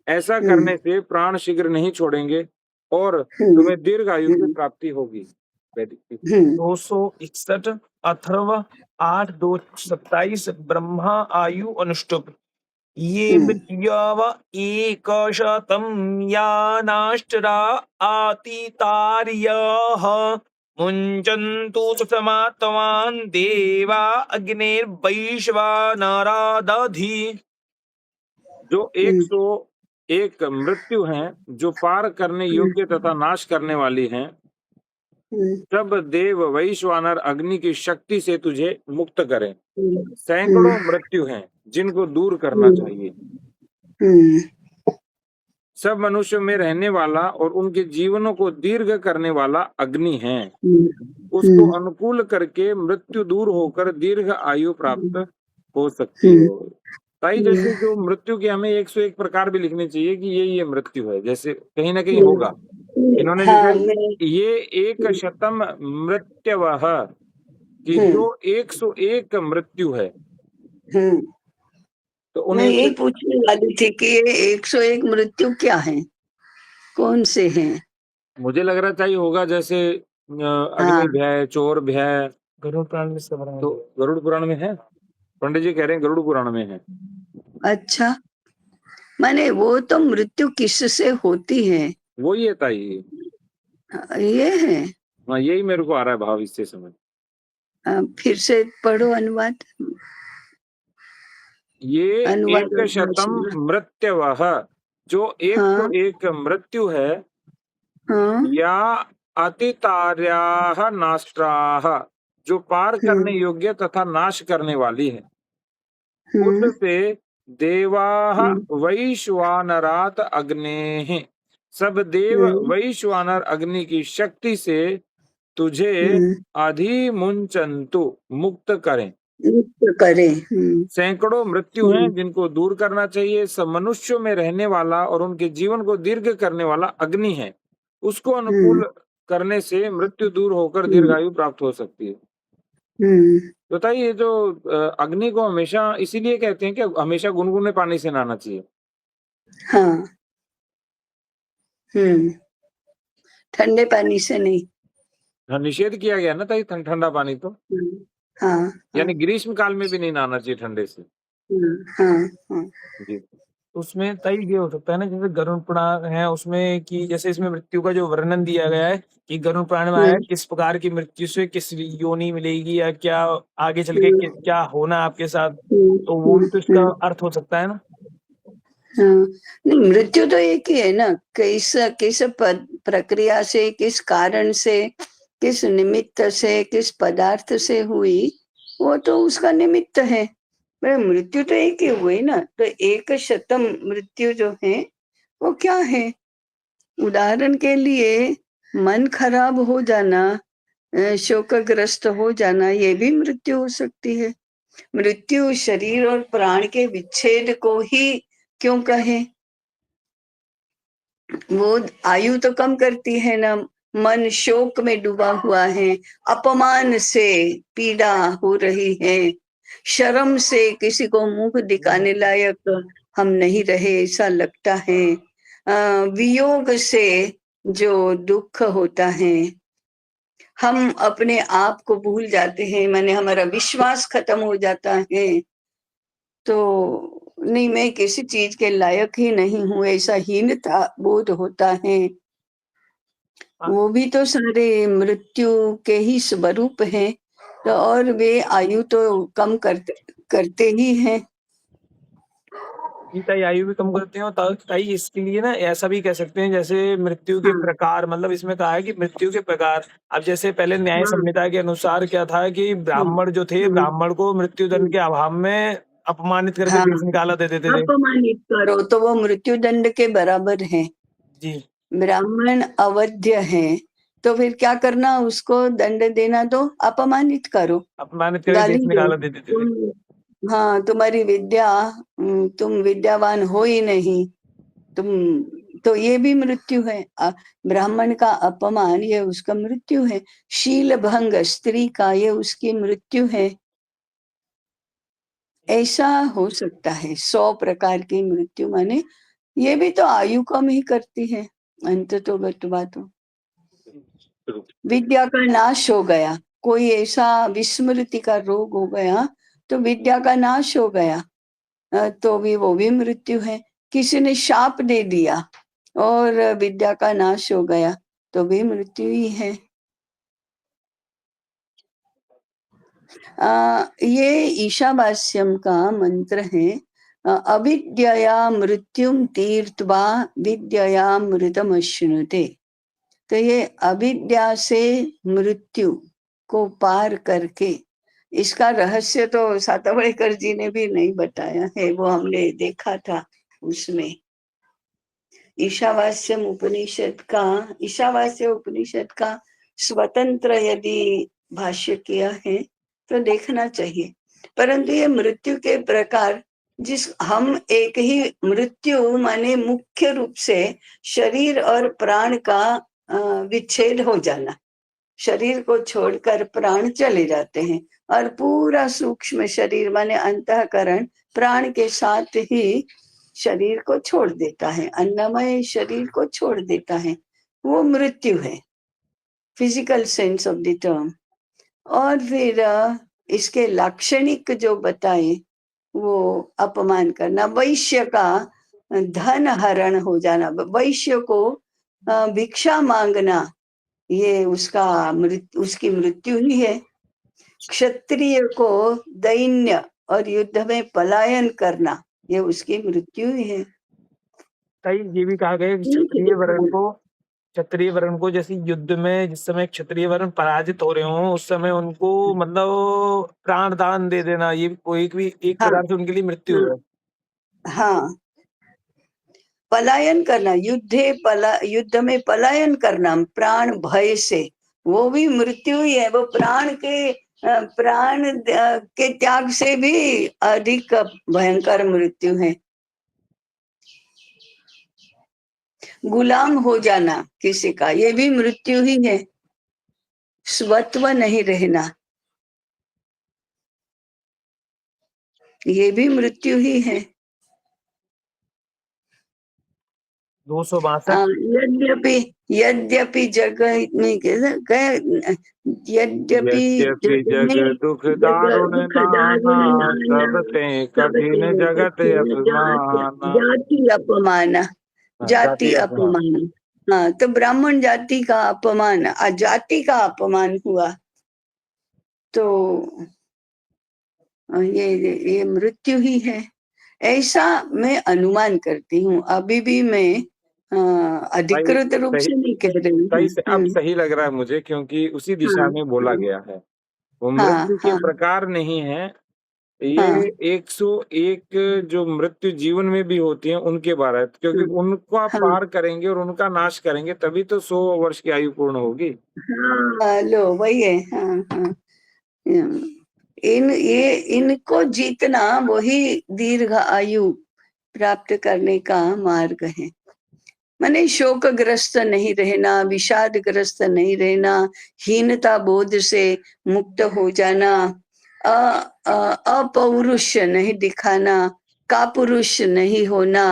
ऐसा करने से प्राण शीघ्र नहीं छोड़ेंगे और तुम्हें दीर्घायु की प्राप्ति होगी। 261 अथर्व 8:2-27 ब्रह्मा आयु अनुष्टुप। ये मृत्युव एकशतं यानाष्टरा आतितार्यः मुञ्चन्तु समात्वान् देवा अग्निर्वैश्वानरादधि। जो 101 मृत्यु हैं जो पार करने योग्य तथा नाश करने वाली हैं, सब देव वैश्वानर अग्नि की शक्ति से तुझे मुक्त करें। सैकड़ों मृत्यु हैं जिनको दूर करना चाहिए। हम्म, सब मनुष्यों में रहने वाला और उनके जीवनों को दीर्घ करने वाला अग्नि है। उसको हम्म, अनुकूल करके मृत्यु दूर होकर दीर्घ आयु प्राप्त हो सकती हम्म, है। ताई जैसे जो मृत्यु के हमें 101 प्रकार भी लिखने चाहिए कि ये मृत्यु है, जैसे कहीं ना कहीं होगा। इन्होंने लिखा हाँ, ये एक शतम मृत्युवः कि जो 101 मृत्यु है। हम्म, तो उन मैं यही 101 पूछने वाली थी कि ये 101 मृत्यु क्या है, कौन से हैं? मुझे लग रहा चाहिए होगा जैसे हाँ, अग्नि भय, चोर भय। गरुड़ पुराण में इसका वर्णन तो है। गरुड़ पुराण में है, पंडित जी कह रहे हैं गरुड़ पुराण में है। अच्छा, माने वो तो मृत्यु किससे होती है, वही है ताई। ये है। हाँ, यही मेरे को आ रहा है भाव इससे समझ। फिर से पढ़ो अनुवाद। ये अनुवाद एक और शतम भाषण। मृत्युवः, जो हाँ, 101 मृत्यु है। हाँ, या अतितार्याः नाष्ट्राः, जो पार करने हम्म, योग्य तथा नाश करने वाली है। हम्म, उससे देवाः हम्म, वैश्वानरात अग्नेः, सब देव हम्म, वैश्वानर अग्नि की शक्ति से तुझे हम्म, अधिमुंचन्तु, मुक्त करें। मुक्त करे। सैकड़ों मृत्यु हैं हम्म, जिनको दूर करना चाहिए। सब मनुष्यों में रहने वाला और उनके जीवन को दीर्घ करने वाला अग्नि है। उसको हम्म, अनुकूल करने से मृत्यु दूर होकर हम्म, दीर्घायु प्राप्त हो सकती है। हम्म, बताइए, ये जो अग्नि को हमेशा इसीलिए कहते हैं कि हमेशा गुनगुने पानी से नहाना चाहिए। हाँ, हम्म, ठंडे पानी से नहीं। हाँ, निषेध किया गया ना ताई ठंडा पानी तो, हाँ, हाँ, यानी ग्रीष्म काल में भी नहीं नहाना चाहिए ठंडे से। हाँ, हाँ, जी। उसमें तई ये हो सकता है ना, जैसे गरुड़ पुराण है उसमें कि जैसे इसमें मृत्यु का जो वर्णन दिया गया है कि गरुड़ पुराण में आया हम्म, किस प्रकार की मृत्यु से किस योनि मिलेगी या क्या आगे चल के क्या होना आपके साथ, तो वो भी तो इसका अर्थ हो सकता है ना। हाँ, नहीं, मृत्यु तो एक ही है ना, किस किस प्रक्रिया से, किस कारण से, किस निमित्त से, किस पदार्थ से हुई, वो तो उसका निमित्त है। पर मृत्यु तो एक ही हुई ना, तो एक शतम मृत्यु जो है वो क्या है? उदाहरण के लिए मन खराब हो जाना, शोकग्रस्त हो जाना, ये भी मृत्यु हो सकती है। मृत्यु शरीर और प्राण के विच्छेद को ही क्यों कहे? वो आयु तो कम करती है ना। मन शोक में डूबा हुआ है, अपमान से पीड़ा हो रही है, शर्म से किसी को मुंह दिखाने लायक हम नहीं रहे ऐसा लगता है, वियोग से जो दुख होता है, हम अपने आप को भूल जाते हैं, माने हमारा विश्वास खत्म हो जाता है, तो नहीं, मैं किसी चीज के लायक ही नहीं हूँ ऐसा हीनता बोध होता है। वो भी तो सारे मृत्यु के ही स्वरूप हैं, तो और वे आयु तो कम करते ही हैं। ताई आयु भी कम करते हैं और ताई इसके लिए ना ऐसा भी कह सकते हैं जैसे मृत्यु के हाँ, प्रकार, मतलब इसमें कहा है कि मृत्यु के प्रकार। अब जैसे पहले न्याय हाँ, संहिता के अनुसार क्या था कि हम्म, ब्राह्मण जो थे, हम्म, ब्राह्मण को मृत्यु दंड हम्म, के अभाव में अपमानित करके हाँ, देश निकाला दे देते थे। अपमानित करो तो वो मृत्यु दंड के बराबर है। जी। ब्राह्मण अवध्य है तो फिर क्या करना, उसको दंड देना, तो अपमानित करो, अपमानित करके गाली देश दो। निकाला दे देते थे। हाँ, तुम्हारी विद्या, तुम विद्यावान हो ही नहीं, तुम, तो ये भी मृत्यु है। ब्राह्मण का अपमान ये उसका मृत्यु है। शील भंग स्त्री का ये उसकी मृत्यु है। ऐसा हो सकता है 100 प्रकार की मृत्यु, माने ये भी तो आयु कम ही करती है। अंत तो बतवा तो विद्या का नाश हो गया, कोई ऐसा विस्मृति का रोग हो गया तो विद्या का नाश हो गया, तो भी वो भी मृत्यु है। किसी ने शाप दे दिया और विद्या का नाश हो गया तो भी मृत्यु ही है। ये ईशावास्यम का मंत्र है, अविद्यया मृत्युम तीर्थवा विद्यया मृतमश्नुते। तो ये अविद्या से मृत्यु को पार करके, इसका रहस्य तो सातवड़ेकर जी ने भी नहीं बताया है, वो हमने देखा था। उसमें ईशावास्य उपनिषद का स्वतंत्र यदि भाष्य किया है तो देखना चाहिए। परंतु ये मृत्यु के प्रकार हम एक ही मृत्यु माने मुख्य रूप से शरीर और प्राण का विच्छेद हो जाना, शरीर को छोड़कर प्राण चले जाते हैं और पूरा सूक्ष्म शरीर माने अंतःकरण प्राण के साथ ही शरीर को छोड़ देता है, अन्नमय शरीर को छोड़ देता है, वो मृत्यु है, physical sense of the term. और फिर इसके लाक्षणिक जो बताए वो अपमान करना, वैश्य का धन हरण हो जाना, वैश्य को भिक्षा मांगना, ये उसकी मृत्यु ही है। क्षत्रिय को दैन्य और युद्ध में पलायन करना, ये उसकी मृत्यु ही है। कई ये भी कहा गया कि क्षत्रिय वर्ण को जैसे युद्ध में जिस समय क्षत्रिय वर्ण पराजित हो रहे हो उस समय उनको मतलब प्राण दान दे देना, ये कोई भी एक प्रकार से उनके लिए मृत्यु है। हाँ, पलायन करना, युद्ध में पलायन करना प्राण भय से, वो भी मृत्यु ही है। वो प्राण के त्याग से भी अधिक भयंकर मृत्यु है। गुलाम हो जाना किसी का, ये भी मृत्यु ही है। स्वत्व नहीं रहना, ये भी मृत्यु ही है। 262 यद्यपि जगत में यद्यपि जग दुख दारुण नाना, सब ते कठिन जगत अभिमान। जाति अपमान। हाँ, तो ब्राह्मण जाति का अपमान, जाति का अपमान हुआ तो ये मृत्यु ही है, ऐसा मैं अनुमान करती हूँ। अभी भी मैं अधिकृत रूप से नहीं कह रही हूँ। अब सही लग रहा है मुझे, क्योंकि उसी दिशा में बोला गया है। वो मृत्यु के प्रकार नहीं है, ये 101 जो मृत्यु जीवन में भी होती है उनके बारे, क्योंकि उनको आप पार करेंगे और उनका नाश करेंगे तभी तो 100 वर्ष की आयु पूर्ण होगी। लो वही है। हाँ। इनको जीतना वही दीर्घ आयु प्राप्त करने का मार्ग है। माने शोकग्रस्त नहीं रहना, विषादग्रस्त नहीं रहना, हीनता बोध से मुक्त हो जाना, अपौरुष नहीं दिखाना, कापुरुष नहीं होना,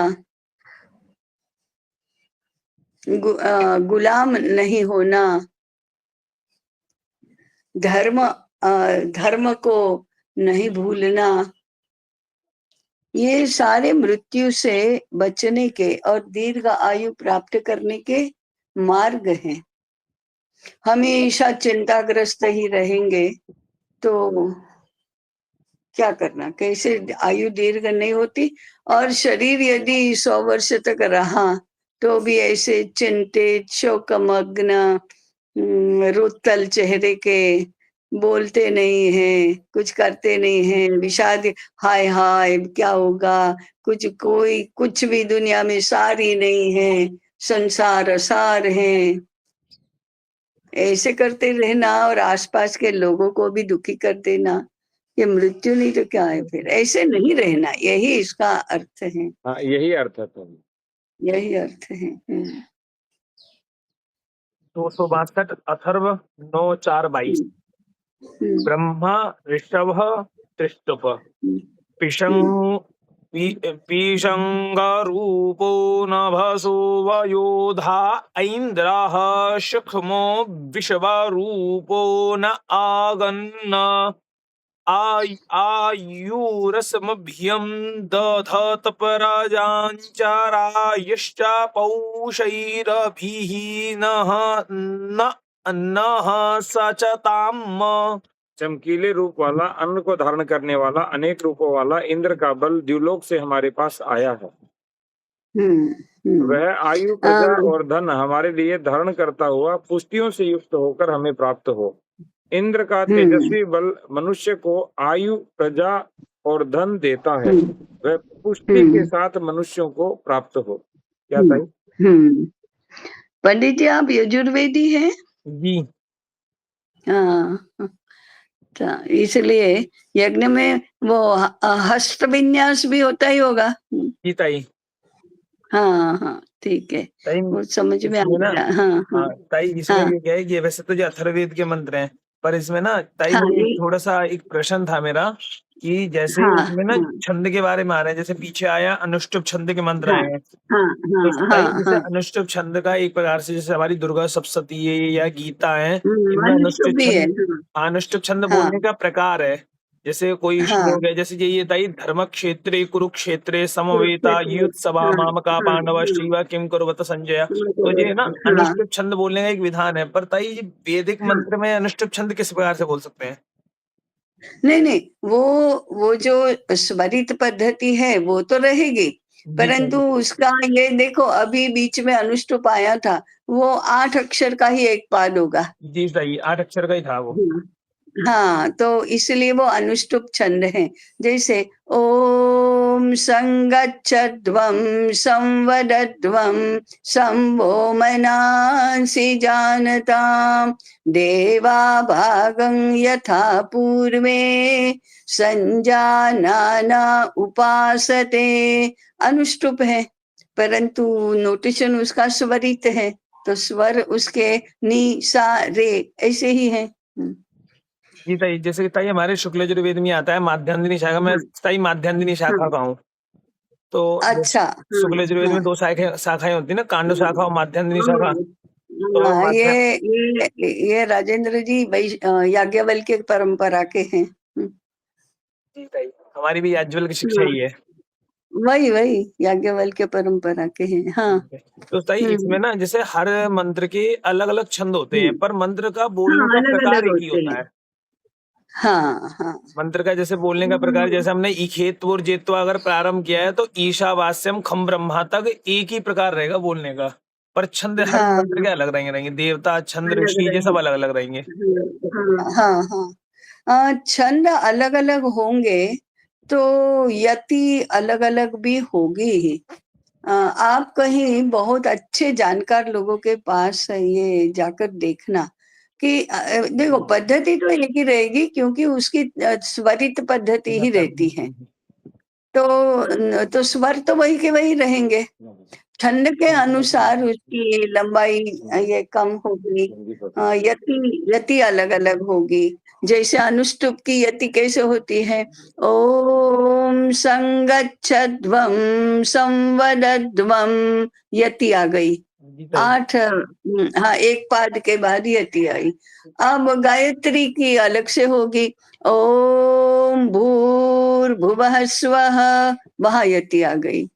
गुलाम नहीं होना, धर्म को नहीं भूलना, ये सारे मृत्यु से बचने के और दीर्घ आयु प्राप्त करने के मार्ग हैं। हमेशा चिंताग्रस्त ही रहेंगे तो क्या करना, कैसे आयु दीर्घ नहीं होती। और शरीर यदि 100 वर्ष तक रहा तो भी ऐसे चिंतित, शोकमग्न, रुतल चेहरे के, बोलते नहीं हैं, कुछ करते नहीं हैं, विषाद, हाय हाय क्या होगा, कुछ भी दुनिया में सार ही नहीं है, संसार असार है, ऐसे करते रहना और आसपास के लोगों को भी दुखी कर देना, ये मृत्यु नहीं तो क्या है फिर। ऐसे नहीं रहना, यही इसका अर्थ है। हाँ, यही अर्थ है, यही अर्थ है। 262 अथर्व 9:4-22 ब्रह्मा ऋषभ त्रिष्टुप पीशंगरूपो नभसो वयोधा ऐन्द्रः शुक्मो विश्वरूपो न आगन्न आयुरस्मभ्यं दधत प्रजाञ्चरायश्च पौषैरभिः नः सचताम्। चमकीले रूप वाला, अन्न को धारण करने वाला, अनेक रूपों वाला इंद्र का बल द्युलोक से हमारे पास आया है। वह आयु, प्रजा और धन हमारे लिए धारण करता हुआ पुष्टियों से युक्त होकर हमें प्राप्त हो। इंद्र का तेजस्वी बल मनुष्य को आयु, प्रजा और धन देता है, हम्म, वह पुष्टि के हम्म, साथ मनुष्यों को प्राप्त हो। क्या हम्म, ताई? हम्म। पंडित जी, आप यजुर्वेदी हैं? जी हाँ, तो इसलिए यज्ञ में वो हस्त विन्यास भी होता ही होगा। जी ताई। हाँ, हाँ, ठीक है, ताई वो समझ में आ इसमें ना, गया। हाँ, हाँ, हाँ ताई इसमें हाँ, ये क्या है कि वैसे तो जो अथर्ववेद के मंत्र हैं, पर इसमें ना ताई हाँ, वो एक ये थोड़ा सा एक प्रश्न था मेरा कि जैसे हाँ, इसमें ना हाँ, छंद के बारे में आ रहे हैं, जैसे पीछे आया अनुष्टुप छंद के मंत्र हाँ, आए हैं। हाँ, तो हाँ, ताई हाँ, जैसे हाँ। अनुष्टुप छंद का एक प्रकार से जैसे हमारी दुर्गा सप्तशती है या गीता है, इनमें अनुष्टुप अनुष्टुप भी है। छंद, अनुष्टुप छंद हाँ, बोलने का प्रकार है। जैसे कोई हाँ, श्लोक है, जैसे ये ताई धर्म क्षेत्रे कुरुक्षेत्रे समवेता कुरुक्षेत्र में। युद्ध सभा हाँ, मामका हाँ, पांडव हाँ, शिवा किम कुरुवत संजय। तो ये ना हाँ। अनुष्टुप छंद बोलने का एक विधान है, पर ताई ये वैदिक हाँ, मंत्र में अनुष्टुप छंद किस प्रकार से बोल सकते हैं? नहीं, नहीं, वो जो स्वरित पद्धति है वो तो रहेगी, जी ताई। परंतु उसका ये देखो, अभी बीच में अनुष्टुप आया था, वो 8 अक्षर का ही एक पाद होगा। जी ताई 8 अक्षर का ही था वो। हाँ, हाँ, तो इसलिए वो अनुष्टुप छंद है। जैसे ओम संगच्छध्वं संवदध्वं शंभो मनांसि जानताम देवा भागं यथा पूर्वे संजानाना उपासते। अनुष्टुप है, परंतु नोटेशन उसका स्वरित है, तो स्वर उसके नी सा रे ऐसे ही है। जी ताई, जैसे कि ताई हमारे शुक्ल यजुर्वेद में आता है माध्यान्दिनी शाखा में, हाँ, ताई माध्यान्दिनी शाखा हाँ, का हूँ। तो अच्छा, शुक्ल हाँ, यजुर्वेद हाँ, में 2 शाखाएं होती है ना, कांड शाखा और माध्यान्दिनी शाखा। हाँ, तो हाँ, माध्या ये राजेंद्र जी याज्ञवल्क्य परंपरा के हैं। जी ताई, हमारी भी याज्ञवल्क्य की शिक्षा हाँ, ही है। वही वही याज्ञवल्क्य परंपरा के हैं। हाँ। ठीक है। तो ताई इसमें हम्म, ना जैसे हर मंत्र के अलग-अलग छंद होते हैं, हम्म, पर मंत्र का हाँ, बोलने का अलग प्रकार अलग एक ही होते होता हैं। है। हाँ, हाँ, मंत्र का जैसे बोलने का प्रकार, जैसे हमने इखेत्वुर जेत्वा अगर प्रारंभ किया है, तो ईशावास्यम खम ब्रह्मा तक एक ही प्रकार रहेगा बोलने का। पर छंद हर हाँ, मंत्र के अलग रहेंगे, देवता, छंद, अलग ऋषि, ये सब अलग। अलग-अलग रहेंगे। हाँ, हाँ, हाँ, छंद अलग अलग होंगे, तो यति अलग अलग भी होगी ही। आप कहीं बहुत अच्छे जानकार लोगों के पास ये जाकर देखना कि देखो, पद्धति तो एक ही रहेगी, क्योंकि उसकी स्वरित पद्धति ही रहती है, तो स्वर तो वही के वही रहेंगे। छंद के अनुसार उसकी लंबाई ये कम होगी, यति अलग अलग होगी। जैसे अनुष्टुप की यति कैसे होती है? ओम संगच्छध्वं संवदध्वं, यति आ गई। जी ताई। 8, हाँ, एक पाद के बाद यति आई। अब गायत्री की अलग से होगी। ओम भूर्भुवः स्वः, वहां यति आ गई,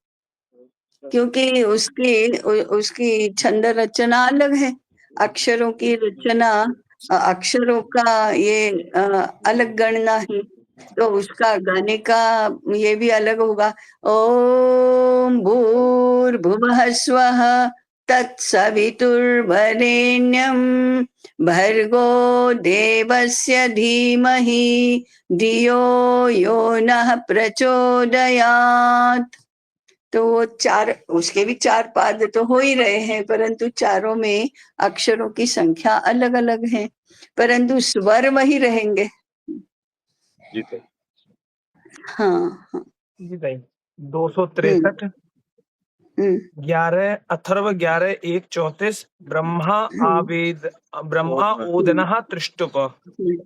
क्योंकि उसकी छंद रचना अलग है, अक्षरों की रचना, अक्षरों का ये अलग गणना है, तो उसका गाने का ये भी अलग होगा। ओम भूर्भुवः स्वः तत्सवितुर्वरेण्यं भर्गो देवस्य धीमहि धियो यो नः प्रचोदयात्। तो वो 4, उसके भी 4 पाद तो हो ही रहे हैं, परंतु चारों में अक्षरों की संख्या अलग अलग है, परंतु स्वर वही रहेंगे। जी ताई। हाँ, हाँ। जी ताई। हम्म, 263, हम्म, 11 अथर्व, 11 1 34, ब्रह्मा हम्म, आवेद, ब्रह्मा ओदनः त्रिष्टुप, हम्म,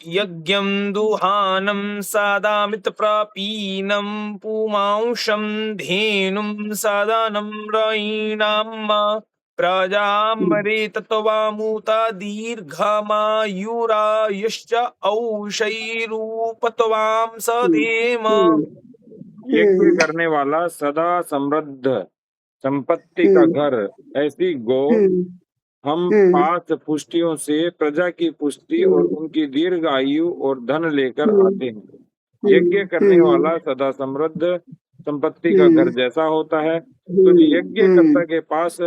यज्ञं दुहानं सादामित प्रापीनं पुमांशं धेनुं सादानं रयीणां प्रजामरे तत्वामुता दीर्घमायुरायुश्च औषैरूपत्वां सधेम। यज्ञ हम्म, करने वाला सदा समृद्ध संपत्ति का हम्म, घर, ऐसी गो हम्म, हम हम्म, 5 पुष्टियों से प्रजा की पुष्टि और उनकी दीर्घ आयु और धन लेकर हम्म, आते हैं। यज्ञ हम्म, करने हम्म, वाला सदा समृद्ध संपत्ति का घर हम्म, जैसा होता है, तो हम्म, यज्ञकर्ता के पास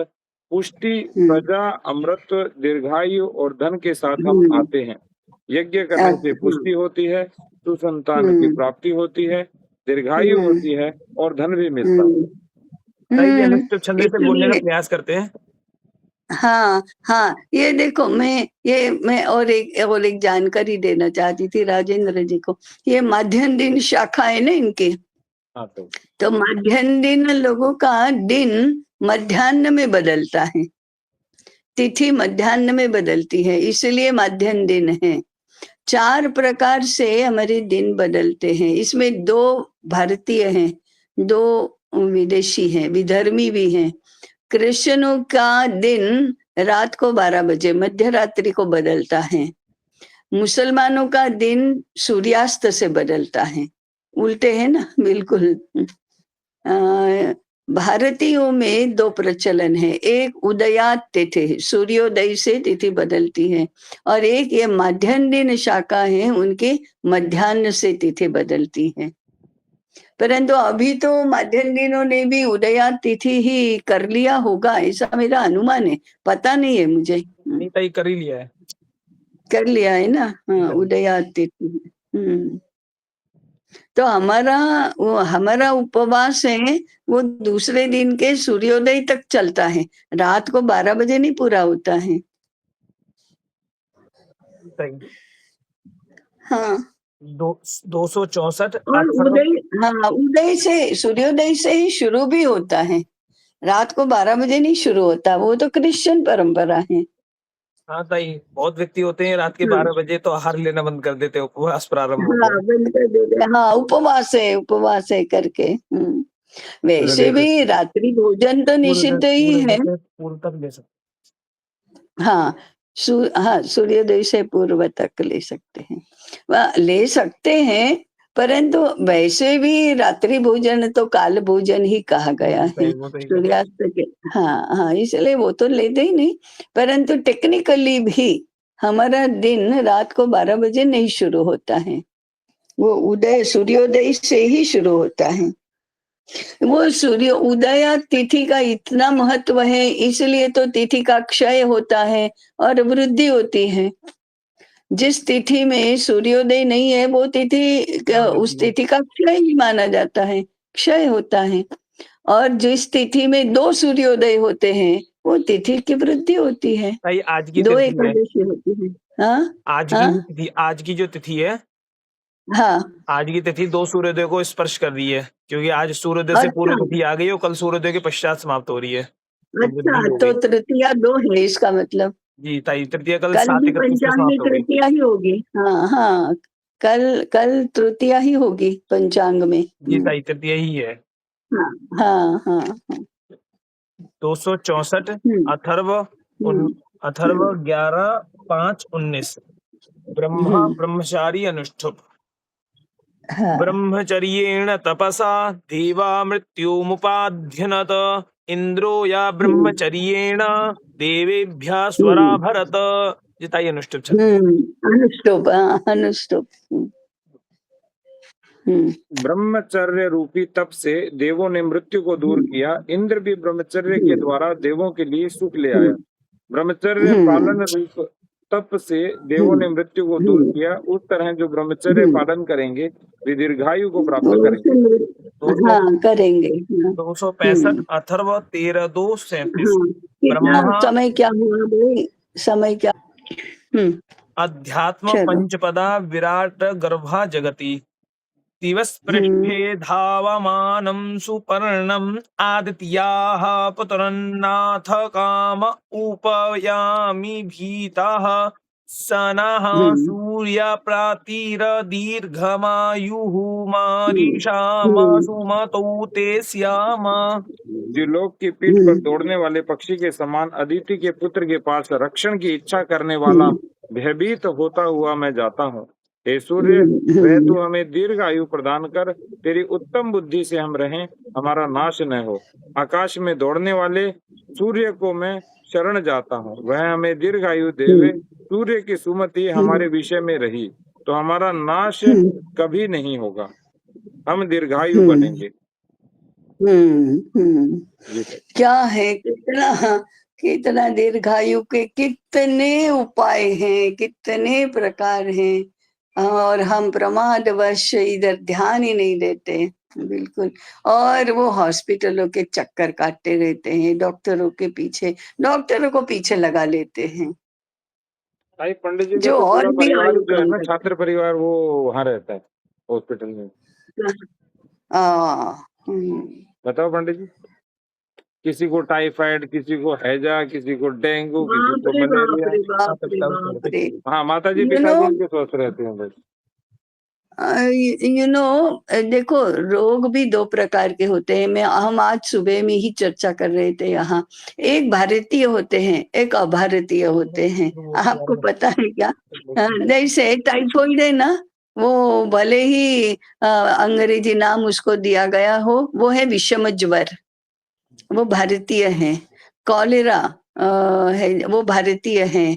पुष्टि, हम्म, प्रजा, अमृत, दीर्घायु और धन के साथ हम हम्म, आते हैं। यज्ञ करने से पुष्टि होती है, सुसंतान की प्राप्ति होती है, दीर्घायु होती है और धन भी मिलता है। ताई जी अनुष्टुप छंद से बोलने का इसलिए प्रयास करते हैं। हाँ हाँ, ये देखो मैं और एक जानकारी देना चाहती थी राजेंद्र जी को। ये मध्याह्न दिन शाखा है ना इनकी, हाँ तो मध्याह्न दिन लोगों का दिन मध्याह्न में बदलता है, तिथि मध्याह्न में बदलती है, इसलिए मध्याह्न दिन है। 4 प्रकार से हमारे दिन बदलते हैं, इसमें 2 भारतीय हैं, 2 विदेशी हैं, विधर्मी भी हैं। क्रिश्चियनों का दिन रात को 12 बजे मध्य रात्रि को बदलता है, मुसलमानों का दिन सूर्यास्त से बदलता है, उल्टे है ना बिल्कुल। भारतीयों में 2 प्रचलन है, एक उदयात तिथि, सूर्योदय से तिथि बदलती है, और एक ये मध्याह्न दिन शाखा है, उनके मध्याह्न से तिथि बदलती है। परंतु अभी तो मध्याह्न दिनों ने भी उदयात तिथि ही कर लिया होगा, ऐसा मेरा अनुमान है, पता नहीं है मुझे। नहीं ताई कर ही लिया है, कर लिया है ना, हाँ उदयात तिथि। तो हमारा उपवास है वो दूसरे दिन के सूर्योदय तक चलता है, रात को 12 बजे नहीं पूरा होता है। हाँ 264 और उदय से सूर्योदय से ही शुरू भी होता है, रात को 12 बजे नहीं शुरू होता, वो तो क्रिश्चियन परंपरा है। हाँ ताई, बहुत व्यक्ति होते हैं रात के 12 बजे तो आहार लेना बंद कर देते हैं, उपवास प्रारंभ हो हाँ बंद कर देते, हाँ उपवास है करके। वैसे भी रात्रि भोजन तो निषिद्ध ही है। पूर्व तक ले सकते। हाँ हाँ सूर्योदय से पूर्व तक ले सकते हैं, ले सकते हैं, परंतु वैसे भी रात्रि भोजन तो काल भोजन ही कहा गया है सूर्यास्त के। हाँ हाँ, इसलिए वो तो लेते ही नहीं, परंतु टेक्निकली भी हमारा दिन रात को 12 बजे नहीं शुरू होता है, वो सूर्योदय से ही शुरू होता है। वो सूर्य उदय तिथि का इतना महत्व है, इसलिए तो तिथि का क्षय होता है और वृद्धि होती है। जिस तिथि में सूर्योदय नहीं है वो तिथि उस तिथि का क्षय ही माना जाता है, क्षय होता है। और जिस तिथि में 2 सूर्योदय होते हैं वो तिथि की वृद्धि होती है, आज की 2 एकादशी होती है। हाँ आज की जो तिथि है, हाँ आज की तिथि 2 सूर्योदय को स्पर्श कर रही है, क्योंकि आज सूर्योदय से पूर्व तिथि आ गई और कल सूर्योदय के पश्चात समाप्त हो रही है। अच्छा, तो तृतीया 2 है इसका मतलब। जी ताई, तृतीया कल भी 7:31 को पंचांग में समाप्त होगी। तृतीया ही होगी। हाँ हाँ, कल तृतीया ही होगी पंचांग में। जी ताई, तृतीया ही है। हाँ हाँ हाँ, हाँ। 264 अथर्व 11/5/19 ब्रह्मा ब्रह्मचारी अनुष्ठुप। हाँ। ब्रह्मचर्येण तपसा देवा मृत्युमुपाध्यनत, इंद्रो या ब्रह्मचर्येण देवेभ्यः स्वरा भरत। जिताई अनुष्ठुप छंद। अनुष्टुप। ब्रह्मचर्य रूपी तप से देवों ने मृत्यु को दूर किया, इंद्र भी ब्रह्मचर्य के द्वारा देवों के लिए सुख ले आया। ब्रह्मचर्य पालन रूप तप से देवों ने मृत्यु को दूर किया, उस तरह जो ब्रह्मचर्य पालन करेंगे वे दीर्घायु को प्राप्त करेंगे। हाँ करेंगे। 265 अथर्व 13:2-37 ब्रह्मा समय क्या हुआ भाई, समय क्या? अध्यात्म पंचपदा विराट गर्भा जगति, दिवस पृष्ठे धावमानं सुपर्णम् आदित्याः पुत्रन्नाथ काम उपयामि भीताः सनः सूर्य प्रातिर दीर्घमायुः मारीषाम सुमतौ ते स्याम। द्युलोक की पीठ पर दौड़ने वाले पक्षी के समान अदिति के पुत्र के पास रक्षण की इच्छा करने वाला भयभीत होता हुआ मैं जाता हूँ। हे सूर्य, वह तू हमें दीर्घ आयु प्रदान कर, तेरी उत्तम बुद्धि से हम रहें, हमारा नाश न हो। आकाश में दौड़ने वाले सूर्य को मैं शरण जाता हूँ, वह हमें दीर्घ आयु देवे। सूर्य की सुमति हमारे विषय में रही तो हमारा नाश कभी नहीं होगा, हम दीर्घायु बनेंगे। क्या है, कितना दीर्घायु के कितने उपाय हैं, कितने प्रकार हैं, और हम प्रमादवश इधर ध्यान ही नहीं देते बिल्कुल। और वो हॉस्पिटलों के चक्कर काटते रहते हैं, डॉक्टरों को पीछे लगा लेते हैं, भाई पंडित जी का जो तो और पूरा भी परिवार आयु जो है कम ना, करते छात्र परिवार, वो वहाँ रहता है हॉस्पिटल में। हम्म। बताओ पंडित जी, किसी को टाइफाइड, किसी को हैजा, किसी को डेंगू, किसी बाप को रे बाप मलेरिया। रे बाप रे बाप रे। हाँ, माता जी यू नो पिताजी इनके स्वस्थ रहते हैं बस। यू नो देखो, रोग भी दो प्रकार के होते हैं। हम आज सुबह में ही चर्चा कर रहे थे यहाँ। एक भारतीय होते हैं, एक अभारतीय होते हैं। आपको पता है क्या? जैसे टाइफॉइड है ना, वो भले ही अंग्रेजी नाम उसको दिया गया हो, वो है विषम ज्वर, वो भारतीय है। कॉलेरा है, वो भारतीय है।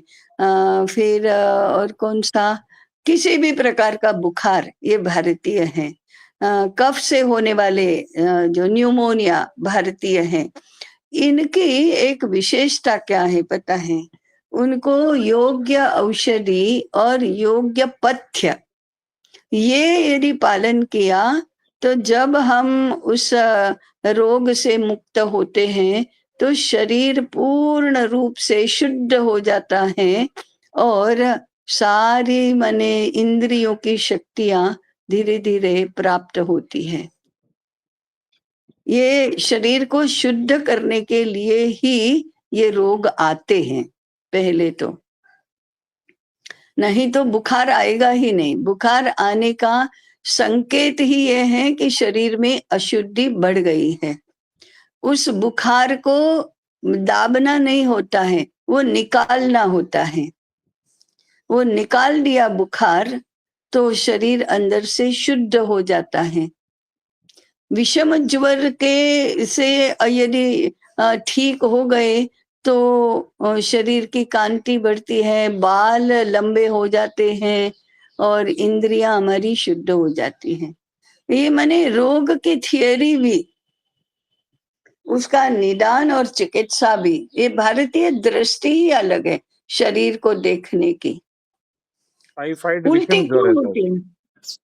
फिर और कौन सा, किसी भी प्रकार का बुखार, ये भारतीय है। कफ से होने वाले जो न्यूमोनिया, भारतीय है। इनकी एक विशेषता क्या है पता है? उनको योग्य औषधि और योग्य पथ्य, ये यदि पालन किया, तो जब हम उस रोग से मुक्त होते हैं, तो शरीर पूर्ण रूप से शुद्ध हो जाता है, और सारी माने इंद्रियों की शक्तियां धीरे धीरे प्राप्त होती है। ये शरीर को शुद्ध करने के लिए ही ये रोग आते हैं पहले तो, नहीं तो बुखार आएगा ही नहीं। बुखार आने का संकेत ही ये है कि शरीर में अशुद्धि बढ़ गई है। उस बुखार को दाबना नहीं होता है, वो निकालना होता है। वो निकाल दिया बुखार, तो शरीर अंदर से शुद्ध हो जाता है। विषम ज्वर के से यदि ठीक हो गए, तो शरीर की कांति बढ़ती है, बाल लंबे हो जाते हैं, और इंद्रियां हमारी शुद्ध हो जाती हैं। ये माने रोग की थियरी भी, उसका निदान और चिकित्सा भी, ये भारतीय दृष्टि ही अलग है शरीर को देखने की। टाइफाइड उल्टी विषम ज्वर क्यों है सर। होती है?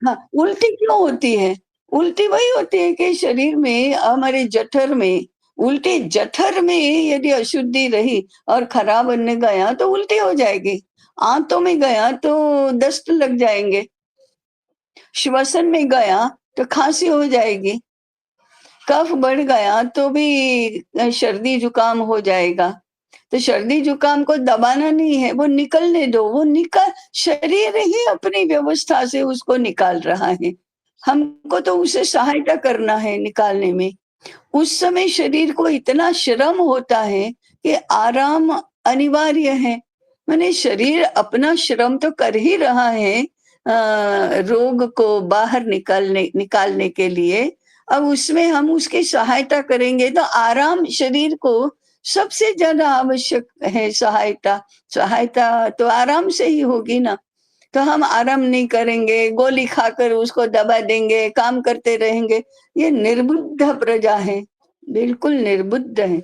हाँ, उल्टी क्यों होती है? उल्टी वही होती है कि शरीर में, हमारे जठर में, उल्टी जठर में यदि अशुद्धि रही और खराब बनने गया तो उल्टी हो जाएगी। आंतों में गया तो दस्त लग जाएंगे, श्वसन में गया तो खांसी हो जाएगी, कफ बढ़ गया तो भी सर्दी जुकाम हो जाएगा। तो सर्दी जुकाम को दबाना नहीं है, वो निकलने दो, वो निकल, शरीर ही अपनी व्यवस्था से उसको निकाल रहा है, हमको तो उसे सहायता करना है निकालने में। उस समय शरीर को इतना श्रम होता है कि आराम अनिवार्य है। माने शरीर अपना श्रम तो कर ही रहा है रोग को बाहर निकालने के लिए। अब उसमें हम उसकी सहायता करेंगे तो आराम शरीर को सबसे ज्यादा आवश्यक है। सहायता तो आराम से ही होगी ना। तो हम आराम नहीं करेंगे, गोली खाकर उसको दबा देंगे, काम करते रहेंगे, ये निर्बुद्ध प्रजा है, बिल्कुल निर्बुद्ध है।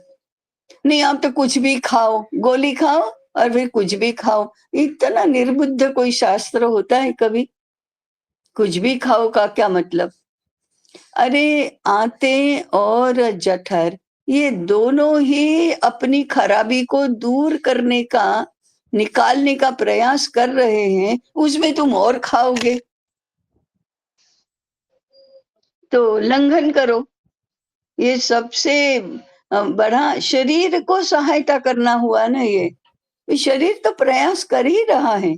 नहीं, आप तो कुछ भी खाओ, गोली खाओ और फिर कुछ भी खाओ, इतना निर्बुद्ध कोई शास्त्र होता है कभी? कुछ भी खाओ का क्या मतलब? अरे, आंतें और जठर, ये दोनों ही अपनी खराबी को दूर करने का, निकालने का प्रयास कर रहे हैं, उसमें तुम और खाओगे, तो लंघन करो। ये सबसे बड़ा शरीर को सहायता करना हुआ ना। ये शरीर तो प्रयास कर ही रहा है,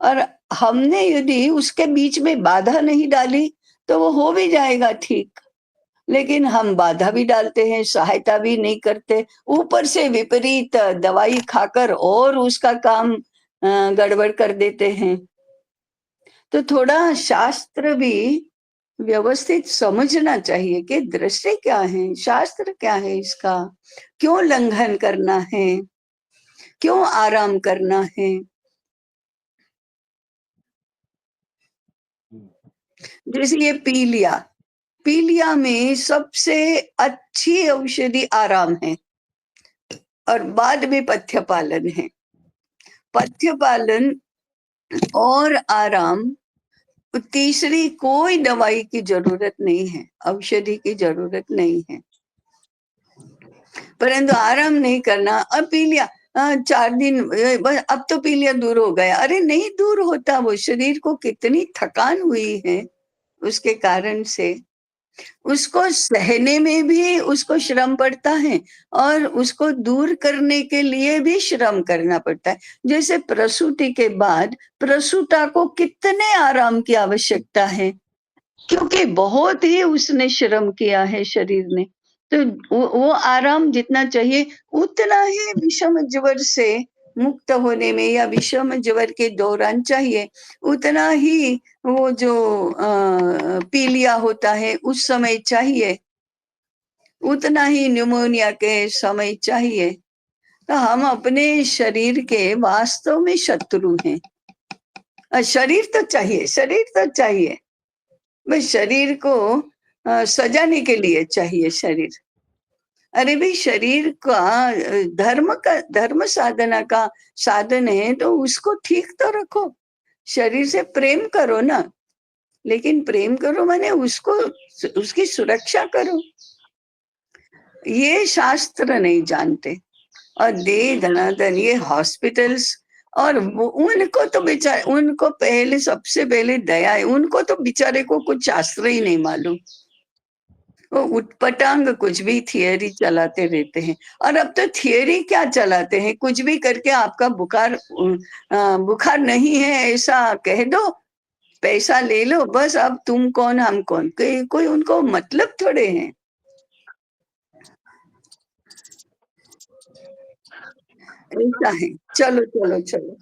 और हमने यदि उसके बीच में बाधा नहीं डाली तो वो हो भी जाएगा ठीक। लेकिन हम बाधा भी डालते हैं, सहायता भी नहीं करते, ऊपर से विपरीत दवाई खाकर और उसका काम गड़बड़ कर देते हैं। तो थोड़ा शास्त्र भी व्यवस्थित समझना चाहिए कि दृष्टि क्या है, शास्त्र क्या है इसका, क्यों लंघन करना है, क्यों आराम करना है। जैसे ये पीलिया में सबसे अच्छी औषधि आराम है। और बाद में पथ्य पालन है। पथ्य पालन और आराम, तीसरी कोई दवाई की जरूरत नहीं है, औषधि की जरूरत नहीं है। परंतु आराम नहीं करना, अब पी लिया 4 दिन, अब तो पी लिया दूर हो गया, अरे नहीं दूर होता, वो शरीर को कितनी थकान हुई है उसके कारण से, उसको सहने में भी उसको श्रम पड़ता है और उसको दूर करने के लिए भी श्रम करना पड़ता है। जैसे प्रसूति के बाद प्रसूता को कितने आराम की आवश्यकता है, क्योंकि बहुत ही उसने श्रम किया है शरीर ने, तो वो आराम जितना चाहिए उतना ही विषम ज्वर से मुक्त होने में या विषम ज्वर के दौरान चाहिए, उतना ही वो जो पीलिया होता है उस समय चाहिए, उतना ही न्यूमोनिया के समय चाहिए। तो हम अपने शरीर के वास्तव में शत्रु हैं। शरीर तो चाहिए, शरीर तो चाहिए, बस शरीर को सजाने के लिए चाहिए शरीर। अरे भाई शरीर का धर्म साधना का साधन है, तो उसको ठीक तो रखो, शरीर से प्रेम करो ना, लेकिन प्रेम करो माने उसको, उसकी सुरक्षा करो। ये शास्त्र नहीं जानते, और दे धनाधन ये हॉस्पिटल्स, और उनको तो बेचारे, उनको पहले सबसे पहले दया है, उनको तो बेचारे को कुछ शास्त्र ही नहीं मालूम, वो उटपटांग कुछ भी थियरी चलाते रहते हैं। और अब तो थियरी क्या चलाते हैं, कुछ भी करके आपका बुखार नहीं है ऐसा कह दो, पैसा ले लो, बस अब तुम कौन हम कौन, कोई उनको मतलब थोड़े हैं। ऐसा है, चलो चलो चलो।